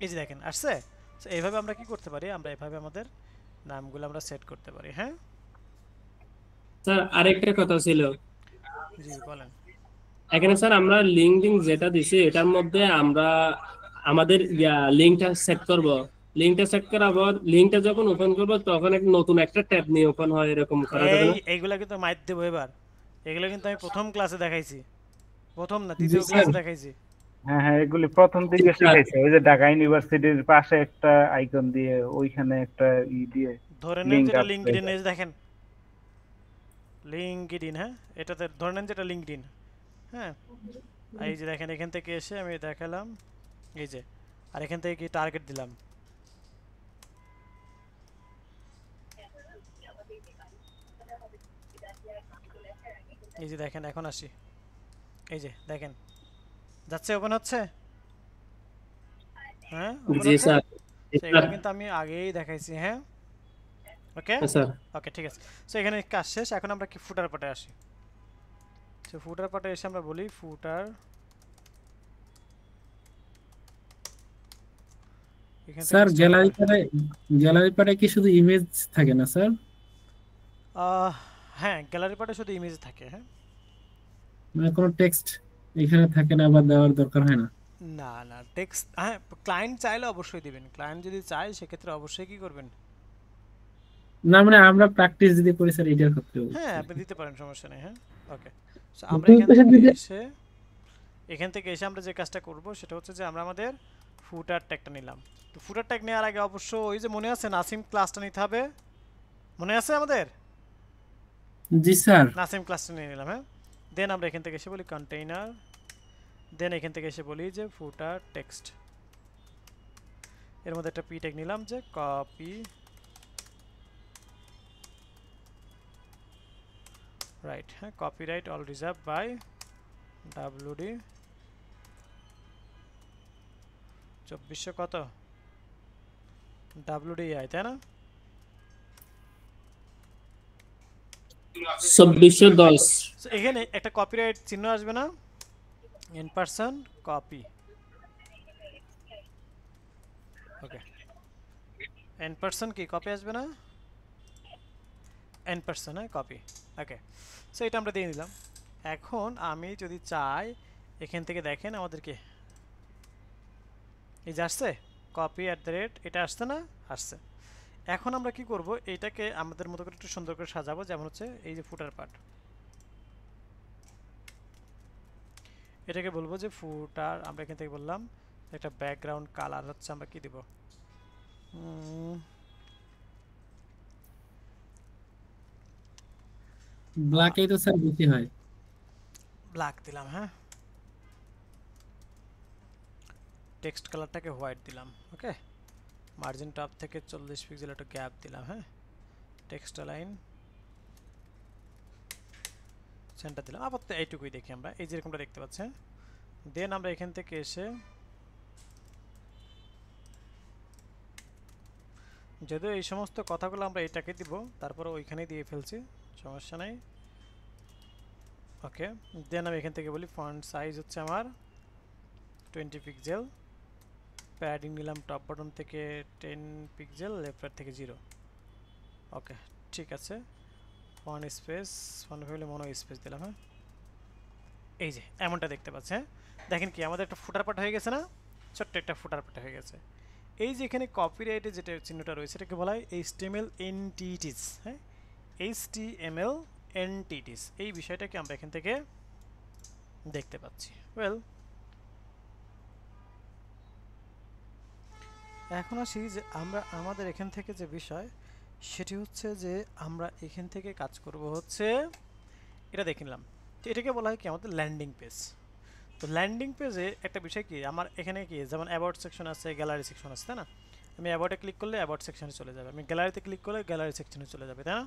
এই যে দেখেন আসছে। তো এইভাবে আমরা কি করতে পারি, আমরা এইভাবে আমাদের নামগুলো আমরা সেট করতে পারি। হ্যাঁ, স্যার আরেকটা কথা ছিল, জি বলেন। এখানে স্যার আমরা লিঙ্কডিন যেটা দিছি এটার মধ্যে আমরা আমাদের লিঙ্কটা সেট করব। লিঙ্কটা সেট করার পর লিঙ্কটা যখন ওপেন করব তখন এক নতুন একটা ট্যাব নিয়ে ওপেন হয়, এরকম করা যাবে না? এইগুলা কিন্তু মাইর দেবো এবার, এগুলো কিন্তু আমি প্রথম ক্লাসে দেখাইছি, প্রথম না জি দ্বিতীয় স্যার। ক্লাসে দেখাইছি। হ্যাঁ হ্যাঁ, এগুলি প্রথম দিকে শিখাইছে, ওই যে ঢাকা ইউনিভার্সিটির পাশে একটা আইকন দিয়ে, ওইখানে একটা দিয়ে ধরে নেন লিংক যেটা আপ। লিঙ্কডিন, এই যে দেখেন লিঙ্কডিন। হ্যাঁ, এটাতে ধরে নেন যেটা লিঙ্কডিন। হ্যাঁ, আর এই যে দেখেন এখান থেকে এসে আমি দেখালাম, এই যে, আর এখান থেকে কি টার্গেট দিলাম। এই যে দেখেন, এখন আসি, এই যে দেখেন যাচ্ছে, ওপেন হচ্ছে। হ্যাঁ, ওপেন জি হচ্ছে। স্যার। সেগুলো কিন্তু আমি আগেই দেখাইছি। হ্যাঁ, ওকে স্যার ওকে ঠিক আছে। সো এখানে কাজ শেষ, এখন আমরা কি ফুটার পার্টে আসি। সো ফুটার পার্টে এসে আমরা বলি ফুটার, এখান থেকে স্যার গ্যালারি গ্যালারি পারে কি শুধু ইমেজ থাকে না স্যার? হ্যাঁ, গ্যালারি পার্টে শুধু ইমেজ থাকে। হ্যাঁ, মানে কোনো টেক্সট এখানে থাকে না বা দেওয়ার দরকার হয় না? না না টেক্সট, হ্যাঁ ক্লায়েন্ট চাইলে অবশ্যই দিবেন, ক্লায়েন্ট যদি চায় সেক্ষেত্রে অবশ্যই কি করবেন। না মানে আমরা প্র্যাকটিস যদি করি স্যার এটার ক্ষেত্রে। হ্যাঁ, আপনি দিতে পারেন, সমস্যা নেই। হ্যাঁ, ওকে। সো আমরা নতুন এখান পেশা থেকে দিতে এসে, এখান থেকে এসে আমরা যে কাজটা করব সেটা হচ্ছে যে আমরা আমাদের ফুটার ট্যাগটা নিলাম। তো ফুটার ট্যাগ নেওয়ার আগে অবশ্য ওই যে মনে আছে নাসিম ক্লাসটা নিতে হবে, মনে আছে আমাদের? জি স্যার। নাসিম ক্লাসটা নিয়ে নিলাম। হ্যাঁ, দেন আমরা এখান থেকে এসে বলি কন্টেইনার, দেন এখান থেকে এসে বলি যে ফুটার টেক্সট, এর মধ্যে একটা পি ট্যাগ নিলাম যে কপি রাইট। হ্যাঁ, copyright all reserve by WD 2400 কত WDI, তাই না? 2410। So, এখানে একটা কপিরাইট চিহ্ন আসবে না, in person copy. Okay, N person কি কপি আসবে না, এন পারসন, হ্যাঁ কপি। ওকে, সো এটা আমরা দিয়ে দিলাম। এখন আমি যদি চাই এখান থেকে দেখেন আমাদেরকে এই যে আসছে কপি @ এটা আসছে না, আসছে। এখন আমরা কি করব, এইটাকে আমাদের মতো করে একটু সুন্দর করে সাজাবো, যেমন হচ্ছে এই যে ফুটার পার্ট, এটাকে বলবো যে ফুটার, আমরা এখান থেকে বললাম একটা ব্যাকগ্রাউন্ড কালার হচ্ছে আমরা কি দিব, ব্ল্যাকই তো স্যার বেশি হয়। ব্ল্যাক দিলাম। হ্যাঁ, টেক্সট কালারটাকে হোয়াইট দিলাম। ওকে, মার্জিন টপ থেকে 40 পিক্সেল একটা গ্যাপ দিলাম। হ্যাঁ, টেক্সট লাইন সেন্টার দিলাম, আপাতত এইটুকুই দেখি আমরা, এই যেরকমটা দেখতে পাচ্ছেন। দেন আমরা এখান থেকে এসে যদিও এই সমস্ত কথাগুলো আমরা এটাকে দিব, তারপরে ওইখানে দিয়ে ফেলছি, সমস্যা নাই। ওকে, দেন আমি এখান থেকে বলি ফন্ট সাইজ হচ্ছে আমার 20 পিক্সেল, প্যাডিং নিলাম টপ বটন থেকে 10 পিক্সেল, লেফট রাইট থেকে 0। ওকে ঠিক আছে, ফন্ট স্পেস, ফন্ট ফ্যামিলি মনো স্পেস দিলাম। হ্যাঁ, এই যে এমনটা দেখতে পাচ্ছেন। দেখেন কি আমাদের একটা ফুটার পাট হয়ে গেছে না, ছোট্ট একটা ফুটার পাট হয়ে গেছে। এই যে এখানে কপিরাইটে যেটা চিহ্নটা রয়েছে এটাকে বলা হয় HTML এন্টিটিস। হ্যাঁ, HTML এন্টিটিস, এই বিষয়টাকে আমরা এখান থেকে দেখতে পাচ্ছি। ওয়েল, এখন আসি যে আমরা আমাদের এখান থেকে যে বিষয় সেটি হচ্ছে যে আমরা এখান থেকে কাজ করব হচ্ছে এটা দেখে নিলাম। তো এটাকে বলা হয় কি আমাদের ল্যান্ডিং পেজ। তো ল্যান্ডিং পেজে একটা বিষয় কি, আমার এখানে কি যেমন অ্যাবাউট সেকশন আছে, গ্যালারি সেকশন আছে, তাই না? আমি অ্যাবাউটে ক্লিক করলে অ্যাবাউট সেকশনে চলে যাবে, আমি গ্যালারিতে ক্লিক করলে গ্যালারি সেকশনে চলে যাবে, তাই না?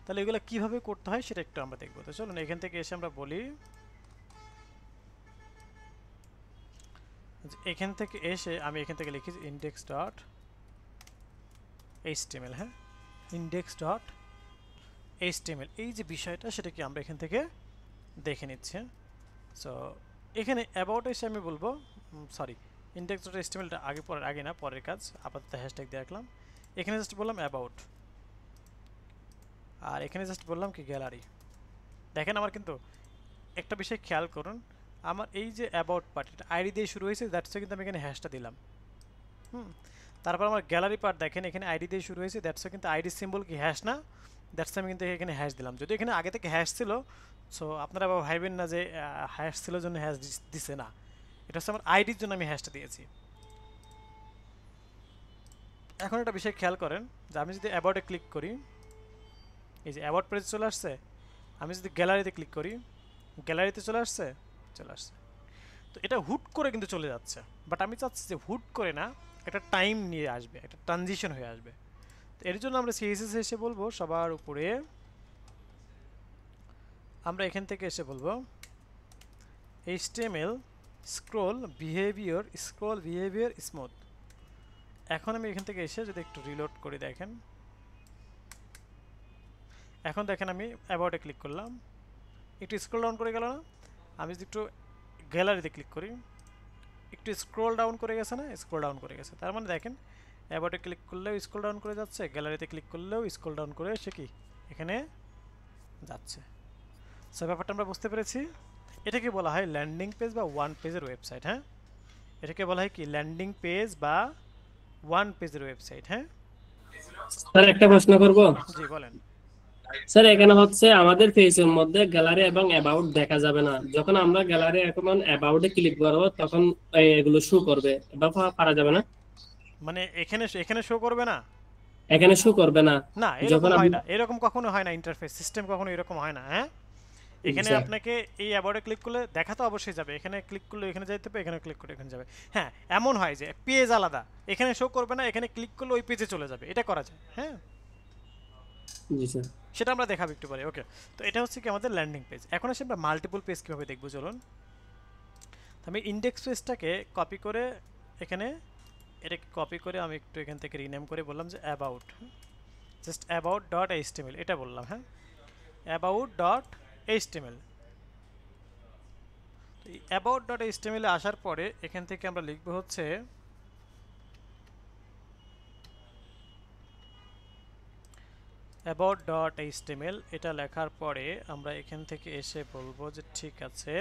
তাহলে এগুলো কীভাবে করতে হয় সেটা একটু আমরা দেখবো। তো চলুন এখান থেকে এসে আমরা বলি, এখান থেকে এসে আমি এখান থেকে লিখি ইন্ডেক্স ডট HTML। হ্যাঁ, ইন্ডেক্স ডট HTML, এই যে বিষয়টা সেটা কি আমরা এখান থেকে দেখে নিচ্ছি। সো এখানে অ্যাবাউট এসে আমি বলবো, সরি, ইন্ডেক্স ডট HTMLটা আগে পরের আগে না, পরের কাজ, আপাতত হ্যাশট্যাগ দিয়ে রাখলাম। এখানে জাস্ট বললাম অ্যাবাউট, আর এখানে জাস্ট বললাম কি গ্যালারি। দেখেন আমার কিন্তু একটা বিষয় খেয়াল করুন, আমার এই যে অ্যাবাউট পার্ট এটা আইডি দিয়ে শুরু হয়েছে, দ্যাটস কিন্তু আমি এখানে হ্যাশটা দিলাম। তারপর আমার গ্যালারি পার্ট দেখেন এখানে আইডি দিয়ে শুরু হয়েছে, দ্যাটস কিন্তু আইডি সিম্বল কি হ্যাশ না, দ্যাটস আমি কিন্তু এখানে হ্যাশ দিলাম। যদি এখানে আগে থেকে হ্যাশ ছিল, সো আপনারা ভাববেন না যে হ্যাশ ছিল জন্য হ্যাশ দিছে না, এটা হচ্ছে আমার আইডির জন্য আমি হ্যাশটা দিয়েছি। এখন একটা বিষয় খেয়াল করেন যে আমি যদি অ্যাবাউটে ক্লিক করি, এই যে অ্যাবাউট পেজ চলে আসছে, আমি যদি গ্যালারিতে ক্লিক করি গ্যালারিতে চলে আসছে, চলে আসছে। তো এটা হুট করে কিন্তু চলে যাচ্ছে, বাট আমি চাচ্ছি যে হুট করে না, একটা টাইম নিয়ে আসবে, একটা ট্রানজিশন হয়ে আসবে। তো এর জন্য আমরা CSS এসে বলবো সবার উপরে, আমরা এখান থেকে এসে বলবো HTML স্ক্রল বিহেভিয়ার স্মুথ। এখন আমি এখান থেকে এসে যদি একটু রিলোড করে দেখেন, এখন দেখেন আমি অ্যাবাউটে ক্লিক করলাম, একটু স্ক্রল ডাউন করে গেল না? আমি যদি একটু গ্যালারিতে ক্লিক করি, একটু স্ক্রল ডাউন করে গেছে না? স্ক্রল ডাউন করে গেছে। তার মানে দেখেন অ্যাবাউটে ক্লিক করলেও স্ক্রল ডাউন করে যাচ্ছে, গ্যালারিতে ক্লিক করলেও স্ক্রল ডাউন করে সে কি এখানে যাচ্ছে। সো ব্যাপারটা আমরা বুঝতে পেরেছি। এটাকে বলা হয় ল্যান্ডিং পেজ বা ওয়ান পেজের ওয়েবসাইট। হ্যাঁ, এটাকে বলা হয় কি ল্যান্ডিং পেজ বা ওয়ান পেজের ওয়েবসাইট। হ্যাঁ স্যার একটা প্রশ্ন করব। জি বলেন। স্যার এখানে হচ্ছে আমাদের পেজের মধ্যে গ্যালারি এবং অ্যাবাউট দেখা যাবে না, যখন আমরা গ্যালারি এখন অ্যাবাউটে ক্লিক করব তখন এগুলো শো করবে, বা পারা যাবে না? মানে এখানে শো করবে না? এখানে শো করবে না, না এরকম হয় না, এরকম কখনো হয় না, ইন্টারফেস সিস্টেম কখনো এরকম হয় না। হ্যাঁ, এখানে আপনাকে এই অ্যাবাউটে ক্লিক করলে দেখা তো অবশ্যই যাবে, এখানে ক্লিক করলে এখানে যাইতে হবে, এখানে ক্লিক করলে এখানে যাবে। হ্যাঁ, এমন হয় যে পেজ আলাদা, এখানে শো করবে না, এখানে ক্লিক করলে ওই পেজে চলে যাবে, এটা করা যায়। হ্যাঁ জি স্যার, সেটা আমরা দেখাবো একটু পরে। ওকে, তো এটা হচ্ছে কি আমাদের ল্যান্ডিং পেজ। এখন আসলে আমরা মাল্টিপল পেজ কীভাবে দেখবো চলুন। আমি ইন্ডেক্স পেজটাকে কপি করে এখানে এটাকে কপি করে আমি একটু এখান থেকে রিনেম করে বললাম যে about, just about dot HTML এটা বললাম। হ্যাঁ, about dot HTML। About dot HTML এ আসার পরে এখান থেকে আমরা লিখবো হচ্ছে অ্যাবাউট ডট HTML। এটা লেখার পরে আমরা এখান থেকে এসে বলবো যে ঠিক আছে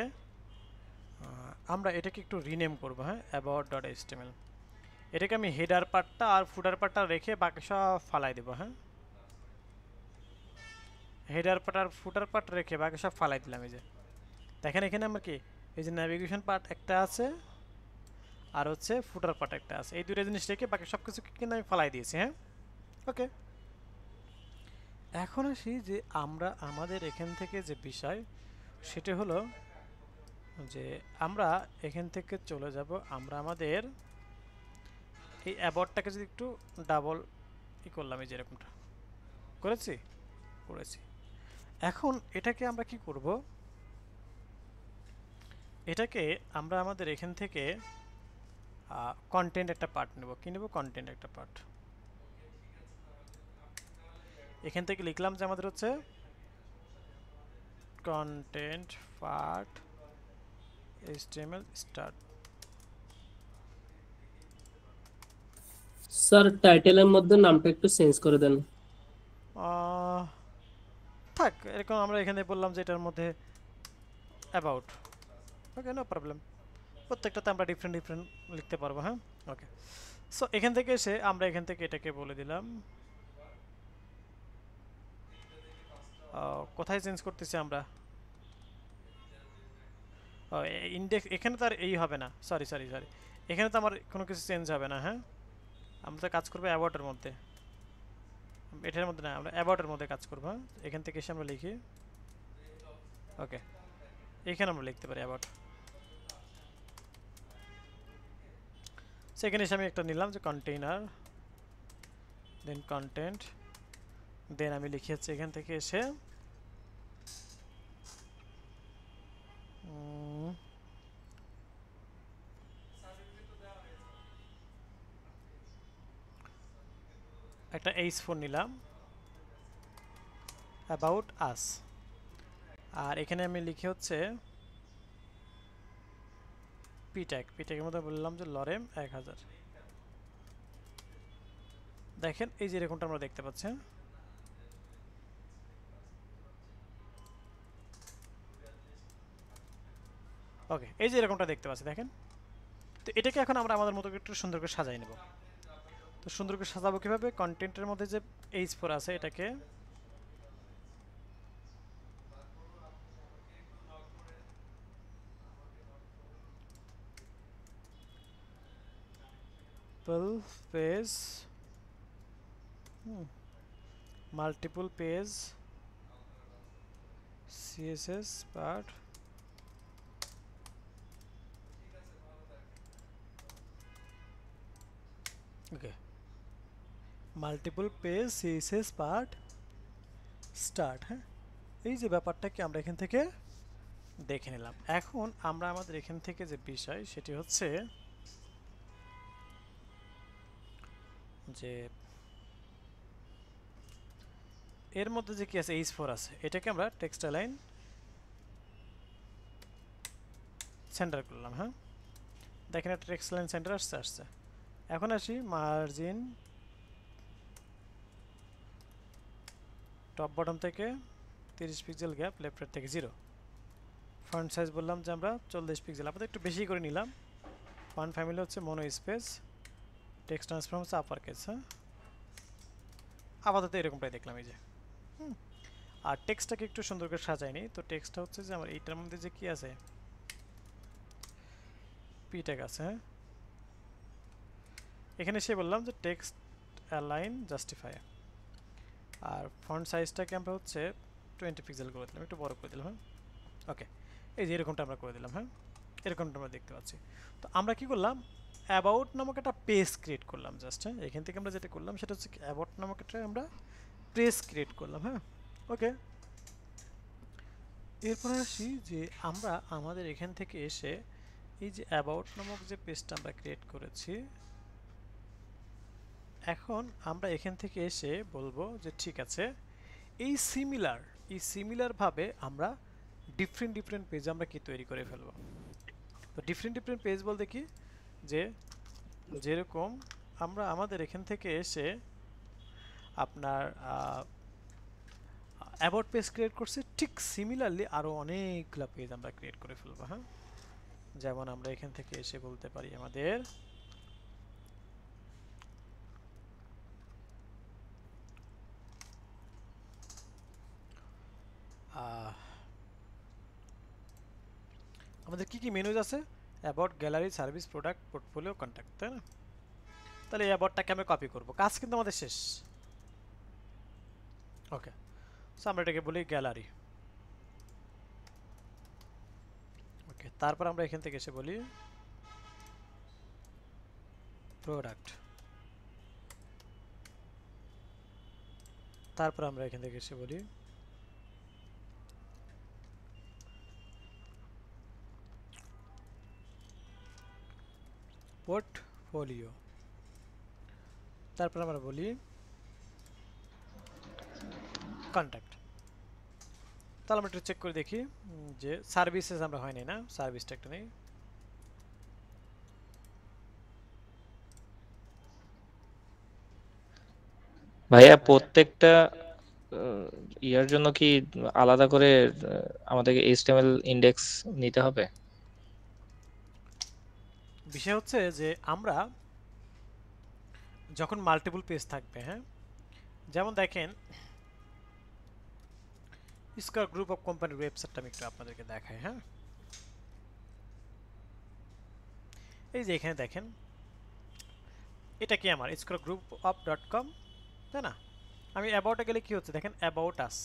আমরা এটাকে একটু রিনেম করবো। হ্যাঁ, অ্যাবাউট ডট HTML। এটাকে আমি হেডার পার্টটা আর ফুটার পার্টটা রেখে বাকি সব ফালাই দেবো। হ্যাঁ, হেডার পার্ট আর ফুটার পার্ট রেখে বাকি সব ফালাই দিলাম। এই যে দেখেন এখানে আমার কি এই যে ন্যাভিগেশন পার্ট একটা আছে আর হচ্ছে ফুটার পার্ট একটা আছে, এই দুটো জিনিস রেখে বাকি সব কিছু কিন্তু আমি ফালাই দিয়েছি। হ্যাঁ ওকে, এখন আসি যে আমরা আমাদের এখান থেকে যে বিষয় সেটা হলো যে আমরা এখান থেকে চলে যাব, আমরা আমাদের এই অ্যাবাউটটাকে যদি একটু ডাবল করলাম, এই যেরকমটা করেছি। এখন এটাকে আমরা কি করব, এটাকে আমরা আমাদের এখান থেকে কন্টেন্ট একটা পার্ট নেব। কি নেব? কন্টেন্ট একটা পার্ট। এখান থেকে লিখলাম যে আমাদের হচ্ছে content part HTML start. Sir টাইটেলের মধ্যে নামটা একটু চেঞ্জ করে দেন। থাক, এরকম আমরা এখানে বললাম যে এটার মধ্যে অ্যাবাউট। Okay, no problem. প্রত্যেকটাতে আমরা ডিফারেন্ট ডিফারেন্ট লিখতে পারবো। হ্যাঁ, ওকে। সো এখান থেকে এসে আমরা এখান থেকে এটাকে বলে দিলাম, কোথায় চেঞ্জ করতেছি আমরা? ইন্ডেক্স এখানে তো আর এই হবে না, সরি সরি সরি, এখানে তো আমার কোনো কিছু চেঞ্জ হবে না। হ্যাঁ, আমরা তো কাজ করবো অ্যাবাউটের মধ্যে, এটার মধ্যে না, আমরা অ্যাবাউটের মধ্যে কাজ করবো। হ্যাঁ, এখান থেকে এসে আমরা লিখি, ওকে, এখানে আমরা লিখতে পারি অ্যাবাউট। সেখানে এসে আমি একটা নিলাম যে কন্টেইনার, দেন কন্টেন্ট, দেন আমি লিখি হচ্ছে এখান থেকে এসে একটা H4 নিলাম, অ্যাবাউট আস, আর এখানে আমি লিখি হচ্ছে পিট্যাগের মধ্যে বললাম যে লরেম 1000। দেখেন এই যে এরকমটা আমরা দেখতে পাচ্ছি। ওকে, এই যে এরকমটা দেখতে পাচ্ছি, দেখেন। তো এটাকে এখন আমরা আমাদের মতো একটু সুন্দর করে সাজাই নেব। তো সুন্দর করে সাজাবো কিভাবে? কন্টেন্টের মধ্যে যে H4 আছে এটাকে page, multiple page CSS part, okay, multiple page CSS part start. হ্যাঁ, এই যে ব্যাপারটাকে আমরা এখান থেকে দেখে নিলাম। এখন আমরা আমাদের এখান থেকে যে বিষয় সেটি হচ্ছে যে এর মধ্যে যে কি আছে H4 আছে, এটাকে আমরা টেক্সট লাইন সেন্টার করলাম। হ্যাঁ, দেখেন একটা টেক্সট লাইন সেন্টার আসছে। এখন আসি মার্জিন টপ বটম থেকে 30 পিক্সেল গ্যাপ, লেফট রাইট থেকে 0। ফন্ট সাইজ বললাম যে আমরা 40 পিক্সেল, আপাতত একটু বেশি করে নিলাম। ফন্ট ফ্যামিলি হচ্ছে মোনো স্পেস, টেক্সট ট্রান্সফর্ম হচ্ছে আপার কেস। হ্যাঁ, আপাতত এরকমটাই দেখলাম এই যে। আর টেক্সটটাকে একটু সুন্দর করে সাজাইনি। তো টেক্সটটা হচ্ছে যে আমার এইটার মধ্যে যে কি আছে, পি ট্যাগ আছে। হ্যাঁ, এখানে সে বললাম যে টেক্সট অ্যালাইন জাস্টিফাই, আর ফন্ট সাইজটাকে আমরা হচ্ছে 20 পিক্সেল করে দিলাম, একটু বড় করে দিলাম। হ্যাঁ, ওকে, এই যে এরকমটা আমরা করে দিলাম। হ্যাঁ, এরকমটা আমরা দেখতে পাচ্ছি। তো আমরা কি করলাম, অ্যাবাউট নামক একটা পেজ ক্রিয়েট করলাম জাস্ট। হ্যাঁ, এখান থেকে আমরা যেটা করলাম সেটা হচ্ছে অ্যাবাউট নামক একটা আমরা পেজ ক্রিয়েট করলাম। হ্যাঁ, ওকে। এরপরে আসি যে আমরা আমাদের এখান থেকে এসে এই যে অ্যাবাউট নামক যে পেজটা আমরা ক্রিয়েট করেছি, এখন আমরা এখান থেকে এসে বলবো যে ঠিক আছে, এই সিমিলার ভাবে আমরা ডিফারেন্ট পেজ আমরা কি তৈরি করে ফেলবো। তো ডিফারেন্ট পেজ বলতে কি, যে যেরকম আমরা আমাদের এখান থেকে এসে আপনার অ্যাবাউট পেজ ক্রিয়েট করছি, ঠিক সিমিলারলি আরও অনেকগুলো পেজ আমরা ক্রিয়েট করে ফেলবো। হ্যাঁ, যেমন আমরা এখান থেকে এসে বলতে পারি আমাদের আমাদের কি মেনুজ আছে, about, gallery, service, product, portfolio, contact, তাই না? তাহলে এই অ্যাবাউটটাকে আমরা কপি করব, কাজ কিন্তু আমাদের শেষ। ওকে, সো আমরা এটাকে বলি গ্যালারি। ওকে, তারপর আমরা এখান থেকে এসে বলি প্রোডাক্ট, তারপর আমরা এখান থেকে এসে বলি পোর্টফোলিও। তারপর আমরা বলি কন্ট্যাক্ট। তাহলে আমরা একটু চেক করে দেখি যে সার্ভিসেস আমরা হয়নি না, সার্ভিসটা একটা নেই। ভাইয়া প্রত্যেকটা ইয়ার জন্য কি আলাদা করে আমাদেরকে HTML ইন্ডেক্স নিতে হবে? বিষয় হচ্ছে যে আমরা যখন মাল্টিপল পেজ থাকবে, হ্যাঁ, যেমন দেখেন স্কয়ার গ্রুপ অফ কোম্পানির ওয়েবসাইটটা আমি একটু আপনাদেরকে দেখাই। হ্যাঁ, এই যে এখানে দেখেন এটা কি আমার স্কয়ার গ্রুপ অফ .com, তাই না? আমি অ্যাবাউটে গেলে কি হচ্ছে দেখেন, অ্যাবাউট আস,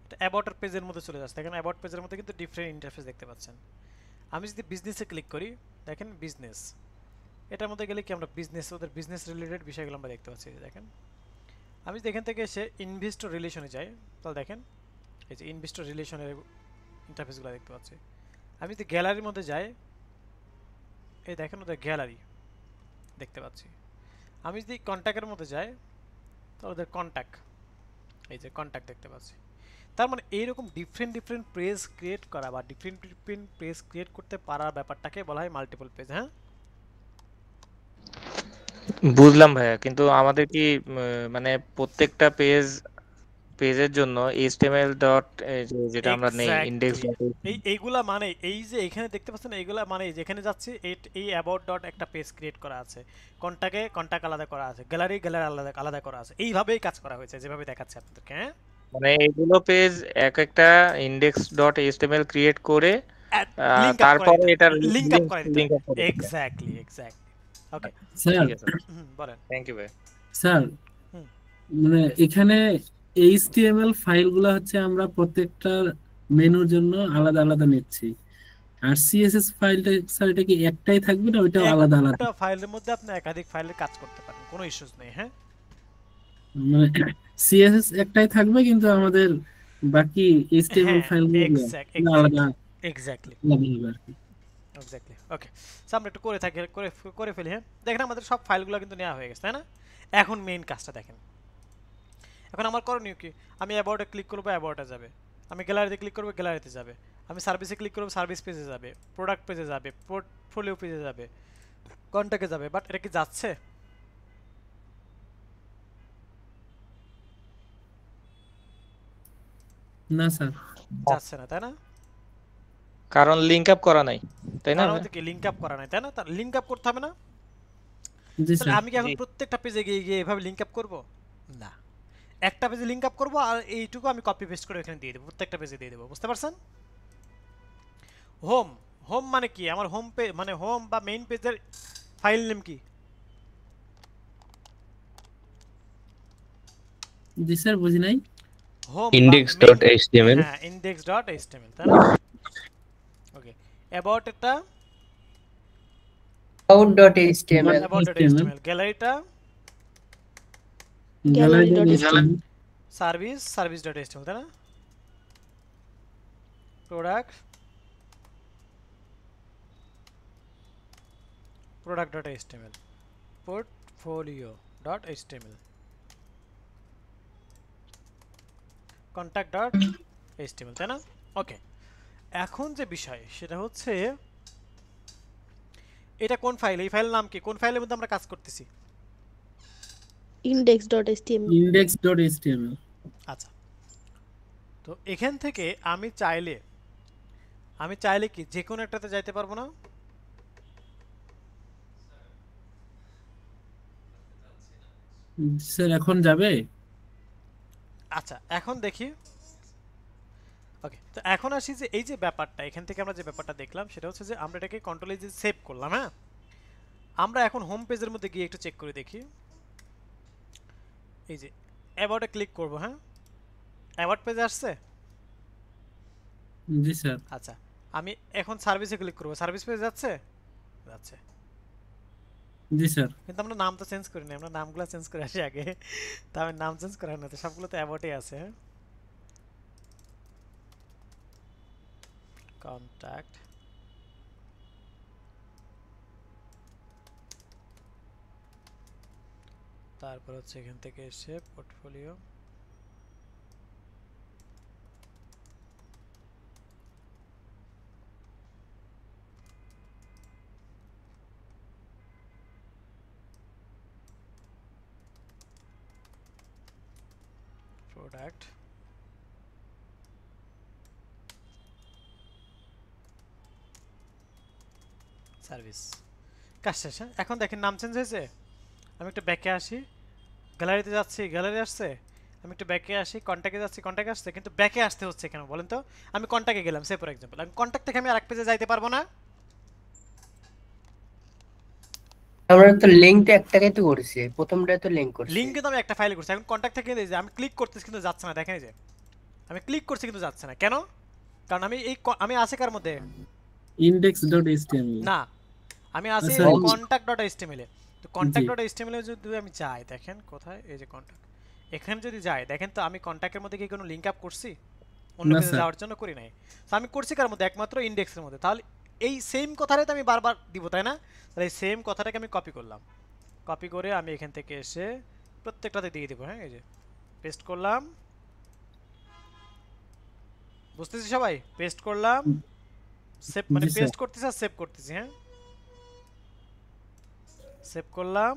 এটা অ্যাবাউটের পেজের মধ্যে চলে যাচ্ছে। দেখেন অ্যাবাউট পেজের মধ্যে কিন্তু ডিফারেন্ট ইন্টারফেস দেখতে পাচ্ছেন। আমি যদি বিজনেসে ক্লিক করি, দেখেন বিজনেস, এটার মধ্যে গেলে কি আমরা বিজনেস, ওদের বিজনেস রিলেটেড বিষয়গুলো আমরা দেখতে পাচ্ছি। দেখেন আমি যদি এখান থেকে এসে ইনভেস্টর রিলেশনে যাই, তাহলে দেখেন এই যে ইনভেস্টর রিলেশনের ইন্টারফেসগুলো দেখতে পাচ্ছি। আমি যদি গ্যালারির মধ্যে যাই, এই দেখেন ওদের গ্যালারি দেখতে পাচ্ছি। আমি যদি কন্ট্যাক্টের মধ্যে যাই, তাহলে ওদের কন্ট্যাক্ট, এই যে কন্ট্যাক্ট দেখতে পাচ্ছি। তার মানে এইরকম ডিফারেন্ট পেজ ক্রিয়েট করা বা ডিফারেন্ট পেজ ক্রিয়েট করতে পারার ব্যাপারটাকে বলা হয় মাল্টিপল পেজ। হ্যাঁ, বুঝলাম ভাইয়া, কিন্তু আমাদের কি মানে প্রত্যেকটা পেজের জন্য HTML ডট যেটা আমরা নেই ইন্ডেক্স এইগুলা মানে এই যে এখানে দেখতে পাচ্ছেন, এইগুলা মানে যেখানে যাচ্ছে এই অ্যাবাউট ডট একটা পেজ ক্রিয়েট করা আছে, কন্ট্যাক্ট আলাদা করা আছে, গ্যালারি আলাদা করা আছে। এইভাবেই কাজ করা হয়েছে যেভাবে দেখাচ্ছে আপনাদেরকে। হ্যাঁ, মানে এগুলো পেজ এক একটা ইন্ডেক্স ডট HTML ক্রিয়েট করে তারপরে এটা লিংক আপ করে দিতে হবে। এক্স্যাক্টলি। ওকে স্যার, ঠিক আছে, বলেন। থ্যাংক ইউ ভাই। স্যার মানে এখানে HTML ফাইলগুলো হচ্ছে আমরা প্রত্যেকটা মেনুর জন্য আলাদা আলাদা নিচ্ছি, আর CSS ফাইলটা স্যার এটা কি একটাই থাকবে না ওইটাও আলাদা আলাদা? একটা ফাইলের মধ্যে আপনি একাধিক ফাইলের কাজ করতে পারেন, কোনো ইস্যুস নেই। হ্যাঁ, মানে CSS একটাই থাকবে কিন্তু আমাদের বাকি HTML ফাইলগুলো আলাদা এক্স্যাক্টলি। হবে আর কি। ওকে, আমরা একটু করে ফেলি। হ্যাঁ, দেখেন আমাদের সব ফাইলগুলো কিন্তু নেওয়া হয়ে গেছে, তাই না? এখন মেইন কাজটা দেখেন। এখন আমার করণীয় কি? আমি অ্যাবাউটে ক্লিক করবো, অ্যাবাউটে যাবে। আমি গ্যালারিতে ক্লিক করবো, গ্যালারিতে যাবে। আমি সার্ভিসে ক্লিক করবো, সার্ভিস পেজে যাবে, প্রোডাক্ট পেজে যাবে, পোর্টফোলিও পেজে যাবে, কন্ট্যাক্টে যাবে। বাট এটা কি যাচ্ছে? না স্যার, যাচ্ছে না, তাই না? কারণ লিংক আপ করা নাই, তাই না? কারণ কি লিংক আপ করা নাই, তাই না? তার লিংক আপ করতে হবে না? জি তাহলে স্যার। আমি কি এখন প্রত্যেকটা পেজে গিয়ে এভাবে লিংক আপ করব? না, একটা পেজে লিংক আপ করব আর এইটুকু আমি কপি পেস্ট করে এখানে দিয়ে দেব, প্রত্যেকটা পেজে দিয়ে দেব। বুঝতে পারছেন? হোম মানে কি? আমার হোম পেজ মানে হোম বা মেইন পেজের ফাইল নেম কি? জি স্যার, বুঝি নাই। হোম index.html হ্যাঁ, index.html, তাই না? ওকে, অ্যাবাউট এটা about.html, গ্যালারিটা gallery.html, সার্ভিস.html, তাই না? product.html, portfolio.html, contact.html, তাই না? ওকে, এখন যে বিষয় সেটা হচ্ছে এটা কোন ফাইল, এই ফাইলের নাম কি, কোন ফাইলের মধ্যে আমরা কাজ করতেছি? index.html। আচ্ছা, তো এখান থেকে আমি চাইলে কি যে কোনো একটাতে যাইতে পারবো না? স্যার এখন যাবে? আচ্ছা, এখন দেখি। ওকে, তো এখন আসি যে এই যে ব্যাপারটা, এখান থেকে আমরা যে ব্যাপারটা দেখলাম সেটা হচ্ছে যে আমরা এটাকে কন্ট্রোলে যে সেভ করলাম। হ্যাঁ, আমরা এখন হোম পেজের মধ্যে গিয়ে একটু চেক করে দেখি। এই যে অ্যাবাউটে ক্লিক করব। হ্যাঁ, অ্যাবাউট পেজে আসছে। জি স্যার। আচ্ছা, আমি এখন সার্ভিসে ক্লিক করব, সার্ভিস পেজ যাচ্ছে। জি স্যার। কিন্তু আমরা নাম তো চেঞ্জ করিনি, আমরা নামগুলো চেঞ্জ করে আসি আগে। তা আমি নাম চেঞ্জ করাই না, তো সবগুলো তো অ্যাবাউটে আছে। কন্টাক্ট তারপর হচ্ছে এখান থেকে এসে পোর্টফোলিও, প্রোডাক্ট, সার্ভিস। কাজ শেষ। এখন দেখেন নাম চেঞ্জ হয়েছে। আমি একটু ব্যাকে আসি, গ্যালারিতে যাচ্ছি, গ্যালারি আসছে। আমি একটু ব্যাকে আসি, কন্ট্যাক্টে যাচ্ছি, কন্ট্যাক্ট আসছে। কিন্তু ব্যাকে আসতে হচ্ছে কেন বলেন তো? আমি কন্ট্যাক্টে গেলাম, সে ফর এক্সাম্পল আমি কন্ট্যাক্ট থেকে আমি আরেক পেজে যাইতে পারবো না? আমরা তো লিংকটা একটাই তো করছি, প্রথমটা তো লিংক করছি। লিংক কিন্তু আমি একটা ফাইলে করছি। এখন কন্ট্যাক্ট থেকে এই যে আমি ক্লিক করতেছি কিন্তু যাচ্ছে না, দেখেন এই যে আমি ক্লিক করছি কিন্তু যাচ্ছে না। কেন? কারণ আমি আমি আছি কার মধ্যে? index.html না, আমি আছি contact.html এ। তো contact.html এ যদি আমি যাই, দেখেন কোথায়, এই যে কন্টাক্ট, এখানে যদি যাই দেখেন তো আমি কন্টাক্টের মধ্যে কি কোনো লিংক আপ করছি? অন্য পেজে যাওয়ার জন্য করি নাই। তো আমি করছি কার মধ্যে? একমাত্র ইনডেক্সের মধ্যে। তাহলে এই সেম কথাটাই তো আমি বারবার দিব, তাই না? তাহলে এই সেম কথাটাকে আমি কপি করলাম, কপি করে আমি এখান থেকে এসে প্রত্যেকটাতে দিয়ে দিব। হ্যাঁ, এই যে পেস্ট করলাম, বুঝতেছি সবাই? পেস্ট করলাম, সেভ, মানে পেস্ট করতেছি আর সেভ করতেছি। হ্যাঁ, সেভ করলাম,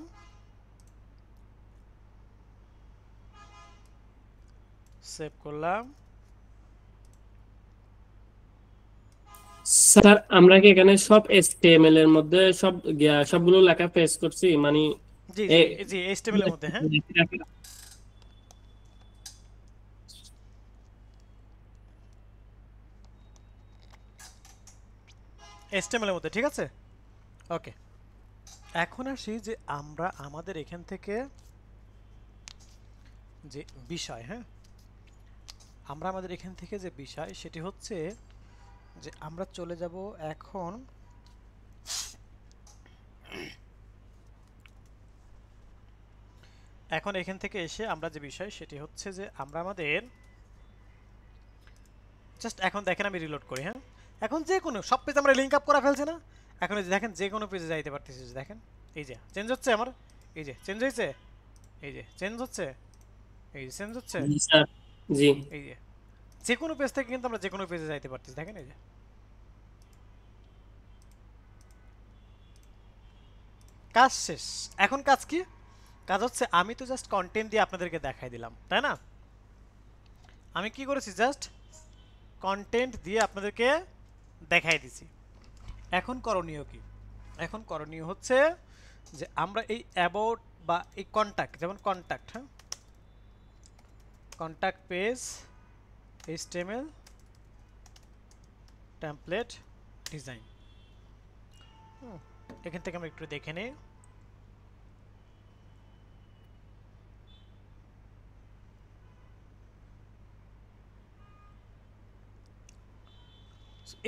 সেভ করলাম। স্যার আমরা কি এখানে সব HTML এর মধ্যে সবগুলো লেখা পেস্ট করছি, মানে জি জি জি HTML এর মধ্যে। হ্যাঁ, HTML এর মধ্যে, ঠিক আছে? ওকে, এখন আসি যে আমরা আমাদের এখান থেকে যে বিষয়, হ্যাঁ, আমরা আমাদের এখান থেকে যে বিষয় সেটি হচ্ছে যে আমরা চলে যাব এখন এখান থেকে এসে আমরা যে বিষয় সেটি হচ্ছে যে আমরা আমাদের জাস্ট এখন দেখেন আমি রিলোড করি। হ্যাঁ, এখন যে কোনো সব পেজ আমরা লিংক আপ করা ফেলছে না? এখন এই যে দেখেন যে কোনো পেজে যাইতে পারতেছি। দেখেন এই যে চেঞ্জ হচ্ছে আমার, এই যে চেঞ্জ হয়েছে, এই যে চেঞ্জ হচ্ছে, এই যে চেঞ্জ হচ্ছে। জি, এই যে কোনো পেজ থেকে কিন্তু আমরা যে কোনো পেজে যাইতে পারতেছি। দেখেন এই যে কাজ শেষ। এখন কাজ কি? কাজ হচ্ছে আমি তো জাস্ট কন্টেন্ট দিয়ে আপনাদেরকে দেখাই দিলাম, তাই না? আমি কি করেছি? জাস্ট কন্টেন্ট দিয়ে আপনাদেরকে দেখাই দিছি। এখন করণীয় কি? এখন করণীয় হচ্ছে যে আমরা এই অ্যাবাউট বা এই কন্টাক্ট, যেমন কন্টাক্ট, হ্যাঁ, contact page HTML template design, এখান থেকে আমরা একটু দেখে নিই।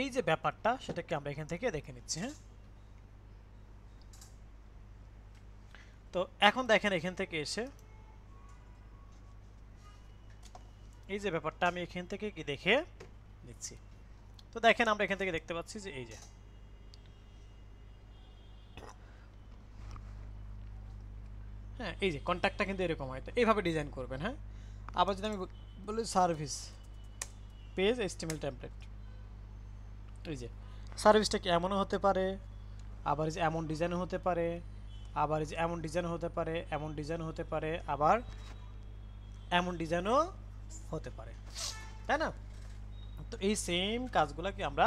এই যে ব্যাপারটা সেটাকে আমরা এখান থেকে দেখে নিচ্ছি। হ্যাঁ, তো এখন দেখেন এখান থেকে এসে এই যে ব্যাপারটা আমি এখান থেকে কি দেখে নিচ্ছি। তো দেখেন আমরা এখান থেকে দেখতে পাচ্ছি যে এই যে হ্যাঁ, এই যে কন্ট্যাক্টটা কিন্তু এরকম হয়। তো এইভাবে ডিজাইন করবেন। হ্যাঁ, আবার যদি আমি বলি সার্ভিস পেজ HTML টেমপ্লেট, এই যে সার্ভিসটা কি এমনও হতে পারে, আবার এই যে এমন ডিজাইনও হতে পারে, আবার এই যে এমন ডিজাইনও হতে পারে, এমন ডিজাইনও হতে পারে, আবার এমন ডিজাইনও হতে পারে, তাই না? তো এই সেম কাজগুলো কি আমরা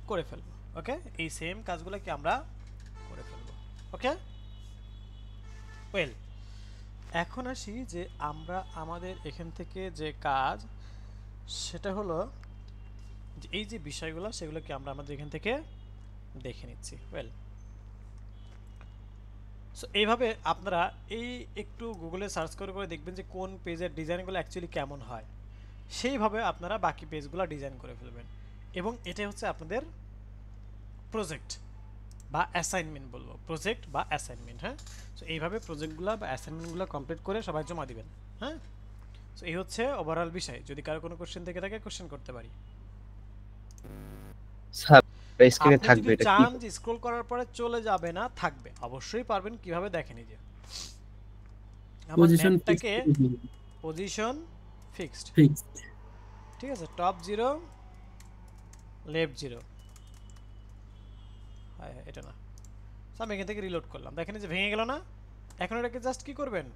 করে ফেলবো। ওকে, এই সেম কাজগুলো কি আমরা করে ফেলবো। ওকে, ওয়েল, এখন আসি যে আমরা আমাদের এখান থেকে যে কাজ সেটা হলো যে এই যে বিষয়গুলো সেগুলো কি আমরা আমাদের এখান থেকে দেখে নিচ্ছি। ওয়েল, সো এইভাবে আপনারা এই একটু গুগলে সার্চ করে করে দেখবেন যে কোন পেজের ডিজাইনগুলো অ্যাকচুয়ালি কেমন হয়, সেইভাবে আপনারা বাকি পেজগুলো ডিজাইন করে ফেলবেন। এবং এটাই হচ্ছে আপনাদের প্রজেক্ট বা অ্যাসাইনমেন্ট বলবো, প্রজেক্ট বা অ্যাসাইনমেন্ট। হ্যাঁ, সো এইভাবে প্রজেক্টগুলো বা অ্যাসাইনমেন্টগুলো কমপ্লিট করে সবাই জমা দিবেন। হ্যাঁ, সো এই হচ্ছে ওভারঅল বিষয়। যদি কারো কোনো কোশ্চেন থেকে থাকে কোশ্চেন করতে পারি। স্ক্রিনে আপনি থাকবে যদি এটা কি? চান যে স্ক্রল করার পরে চলে যাবে না, থাকবে, অবশ্যই পারবেন। কিভাবে দেখেন, এই যে আমার পজিশন ম্যাপটাকে পজিশন ফিক্সড, ফিক্সড। ঠিক আছে, টপ 0 লেফট 0, হ্যাঁ এটা না। আমি এখান থেকে রিলোড করলাম, দেখেন যে ভেঙে গেল না। এখন এটাকে জাস্ট কি করবেন,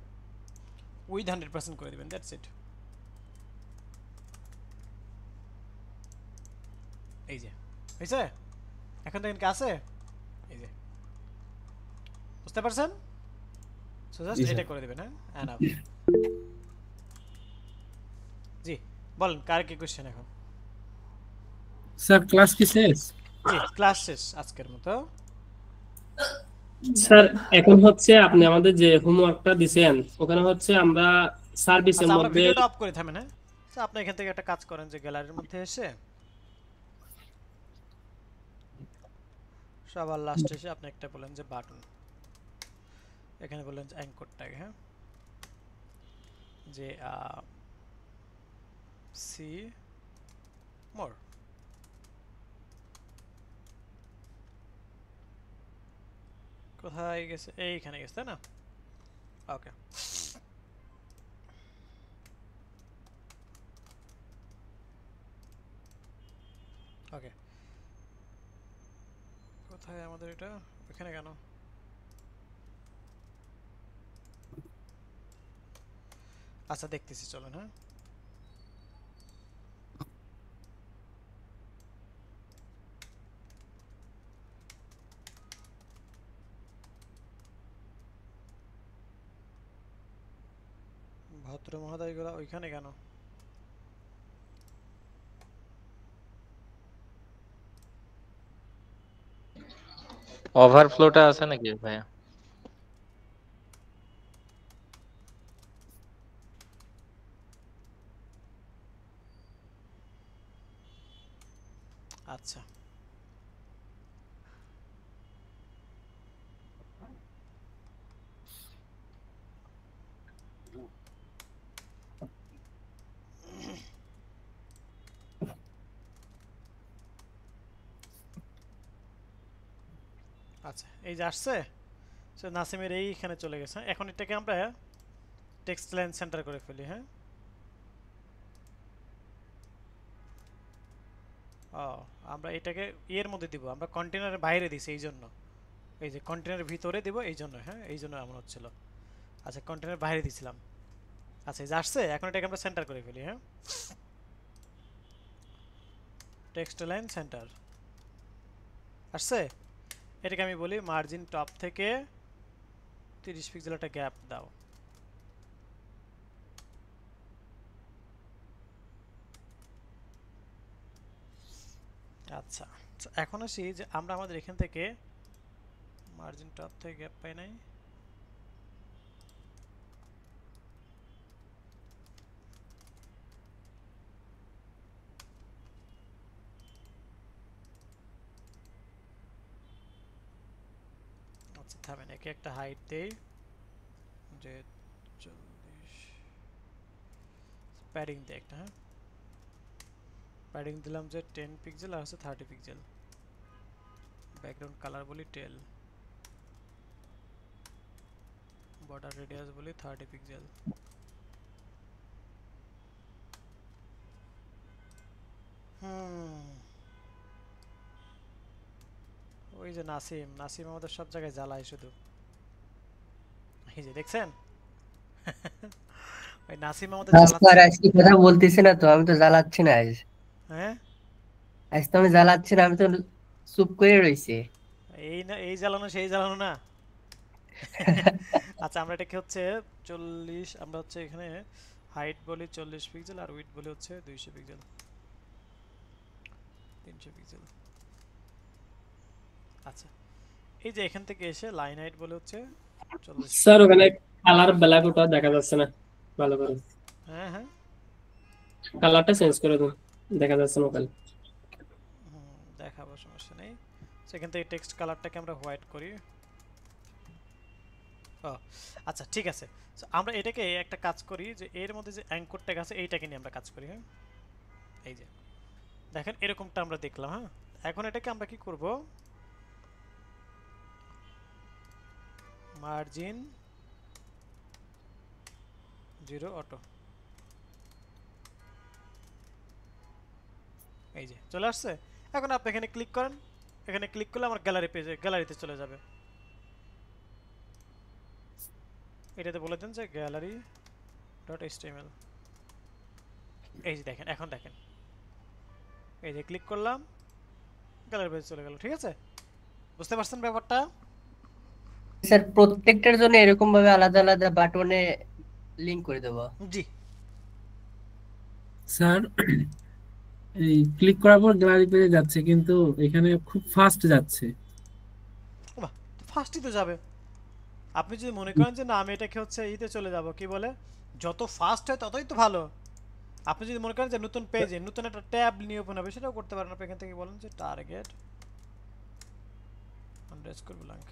উইথ 100% করে দিবেন, দ্যাটস ইট। এই যে হয়েছে, এখন দেখেন কি আছে, এই যে বুঝতে পারছেন? সো জাস্ট এটা করে দিবেন। হ্যাঁ এনাফ। জি বলেন, কার কি কোশ্চেন এখন? স্যার ক্লাস কি শেষ? জি ক্লাস শেষ আজকের মতো। স্যার এখন হচ্ছে আপনি আমাদের যে হোমওয়ার্কটা দিবেন ওখানে হচ্ছে আমরা সার্ভিসের আচ্ছা আমরা মধ্যে ভিডিওটা অফ করে থামেন। হ্যাঁ আচ্ছা আপনি এখান থেকে একটা কাজ করেন যে গ্যালারির মধ্যে এসে সবার লাস্টে এসে আপনি একটা বলেন যে বাটন, এখানে বললেন যে অ্যাঙ্কর ট্যাগ, হ্যাঁ যে সি মোর, কোথায় গেছে, এইখানে গেছে তাই না? ওকে ওকে, কোথায় আমাদের এটা, এখানে কেন? আচ্ছা দেখতেছি, চলেন। হ্যাঁ ভদ্র মহোদয়গুলা ওইখানে কেন? ওভারফ্লোটা আছে নাকি ভাইয়া? আচ্ছা আচ্ছা এই যে আসছে, সে নাসিমের এইখানে চলে গেছে। এখন এটাকে আমরা টেক্সট লাইন সেন্টার করে ফেলি। হ্যাঁ ও আমরা এটাকে এর মধ্যে দিব, আমরা কন্টেনারের বাইরে দিছি এই জন্য, এই যে কন্টেনারের ভিতরে দিব এই জন্য। হ্যাঁ এই জন্য এমন হচ্ছিল। আচ্ছা কন্টেনার বাইরে দিছিলাম। আচ্ছা এই যে আসছে, এখন এটাকে আমরা সেন্টার করে ফেলি। হ্যাঁ টেক্সট লাইন সেন্টার আসছে, এটাকে আমি বলি মার্জিন টপ থেকে 30 পিক্সেল একটা গ্যাপ দাও। আচ্ছা এখন আসি যে আমরা আমাদের এখান থেকে মার্জিন টপ থেকে গ্যাপ পাই নাই, আচ্ছা থামেন একে একটা হাইট দেই যে 40, প্যাডিং দেই একটা। হ্যাঁ প্যাডিং দিলাম যে 10 পিক্সেল আর হচ্ছে 30 পিক্সেল, ব্যাকগ্রাউন্ড কালার বলি টেল, বর্ডার রেডিয়াস বলি 30 পিক্সেল। ওই যে নাসিম, নাসিম আমাদের সব জায়গায় জ্বালায় শুধু, এই যে দেখছেন ওই নাসিম আমাদের স্যার জ্বালাচ্ছে। আজকে কথা বলতেছি না তো, আমি তো জ্বালাচ্ছি না আজ। হ্যাঁ আজ তো আমি জ্বালাচ্ছি না, আমি তো চুপ করে রইছি। এই না এই জ্বালানো সেই জ্বালানো না। আচ্ছা আমরা এটা কি হচ্ছে 40, আমরা হচ্ছে এখানে হাইট বলি 40 পিক্সেল আর উইডথ বলি হচ্ছে 200 পিক্সেল, 300 পিক্সেল। আচ্ছা এই যে এখান থেকে এসে লাইন হাইট বলে হচ্ছে 40। স্যার ওখানে কালার ব্ল্যাক ওটা দেখা যাচ্ছে না ভালো করে, হ্যাঁ হ্যাঁ কালারটা চেঞ্জ করে দিন, দেখা যাচ্ছে না ওখানে। দেখাবো, সমস্যা নেই। সেখান থেকে টেক্সট কালারটাকে আমরা হোয়াইট করি। ও আচ্ছা ঠিক আছে, আমরা এটাকে একটা কাজ করি যে এর মধ্যে যে অ্যাঙ্কর ট্যাগ আছে এইটাকে নিয়ে আমরা কাজ করি। হ্যাঁ এই যে দেখেন এরকমটা আমরা দেখলাম। হ্যাঁ এখন এটাকে আমরা কি করব, মার্জিন 0 অটো, এই যে চলে আসছে। এখন আপনি এখানে ক্লিক করেন, এখানে ক্লিক করলে আমার গ্যালারি পেজে, গ্যালারিতে চলে যাবে। এটাতে বলে দেন যে গ্যালারি ডট এইচটিএমএল। এই যে দেখেন, এখন দেখেন, এই যে ক্লিক করলাম, গ্যালারি পেজে চলে গেল। ঠিক আছে, বুঝতে পারছেন ব্যাপারটা? স্যার প্রত্যেকটার জন্য এরকম ভাবে আলাদা আলাদা বাটনে লিংক করে দেবো? জি স্যার এই ক্লিক করার পর গ্যালারি পেজে যাচ্ছে, কিন্তু এখানে খুব ফাস্ট যাচ্ছে। বাহ, ফাস্টই তো যাবে। আপনি যদি মনে করেন যে না আমি এটাকে হচ্ছে ইতে চলে যাব, কি বলে, যত ফাস্ট হয় ততই তো ভালো। আপনি যদি মনে করেন যে নতুন পেজে নতুন একটা ট্যাব নিয়ে ওপেন হবে, সেটাও করতে পারেন। আপনি এখান থেকে বলেন যে টার্গেট আন্ডারস্কোর ব্ল্যাঙ্ক।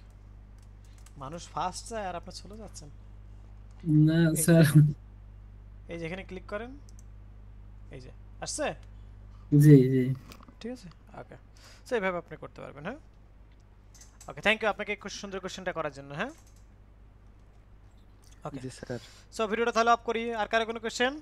মানুষ ফাস্ট চায় আর আপনি চলে যাচ্ছেন। না স্যার। এই যে এখানে ক্লিক করেন, এই যে আসছে। জি জি ঠিক আছে, ওকে। সো এইভাবে আপনি করতে পারবেন। হ্যাঁ, ওকে, থ্যাংক ইউ আপনাকে খুব সুন্দর কোশ্চেনটা করার জন্য। হ্যাঁ, ওকে জি স্যার। সো ভিডিওটা তাহলে অফ করি। আর কারো কোনো কোশ্চেন?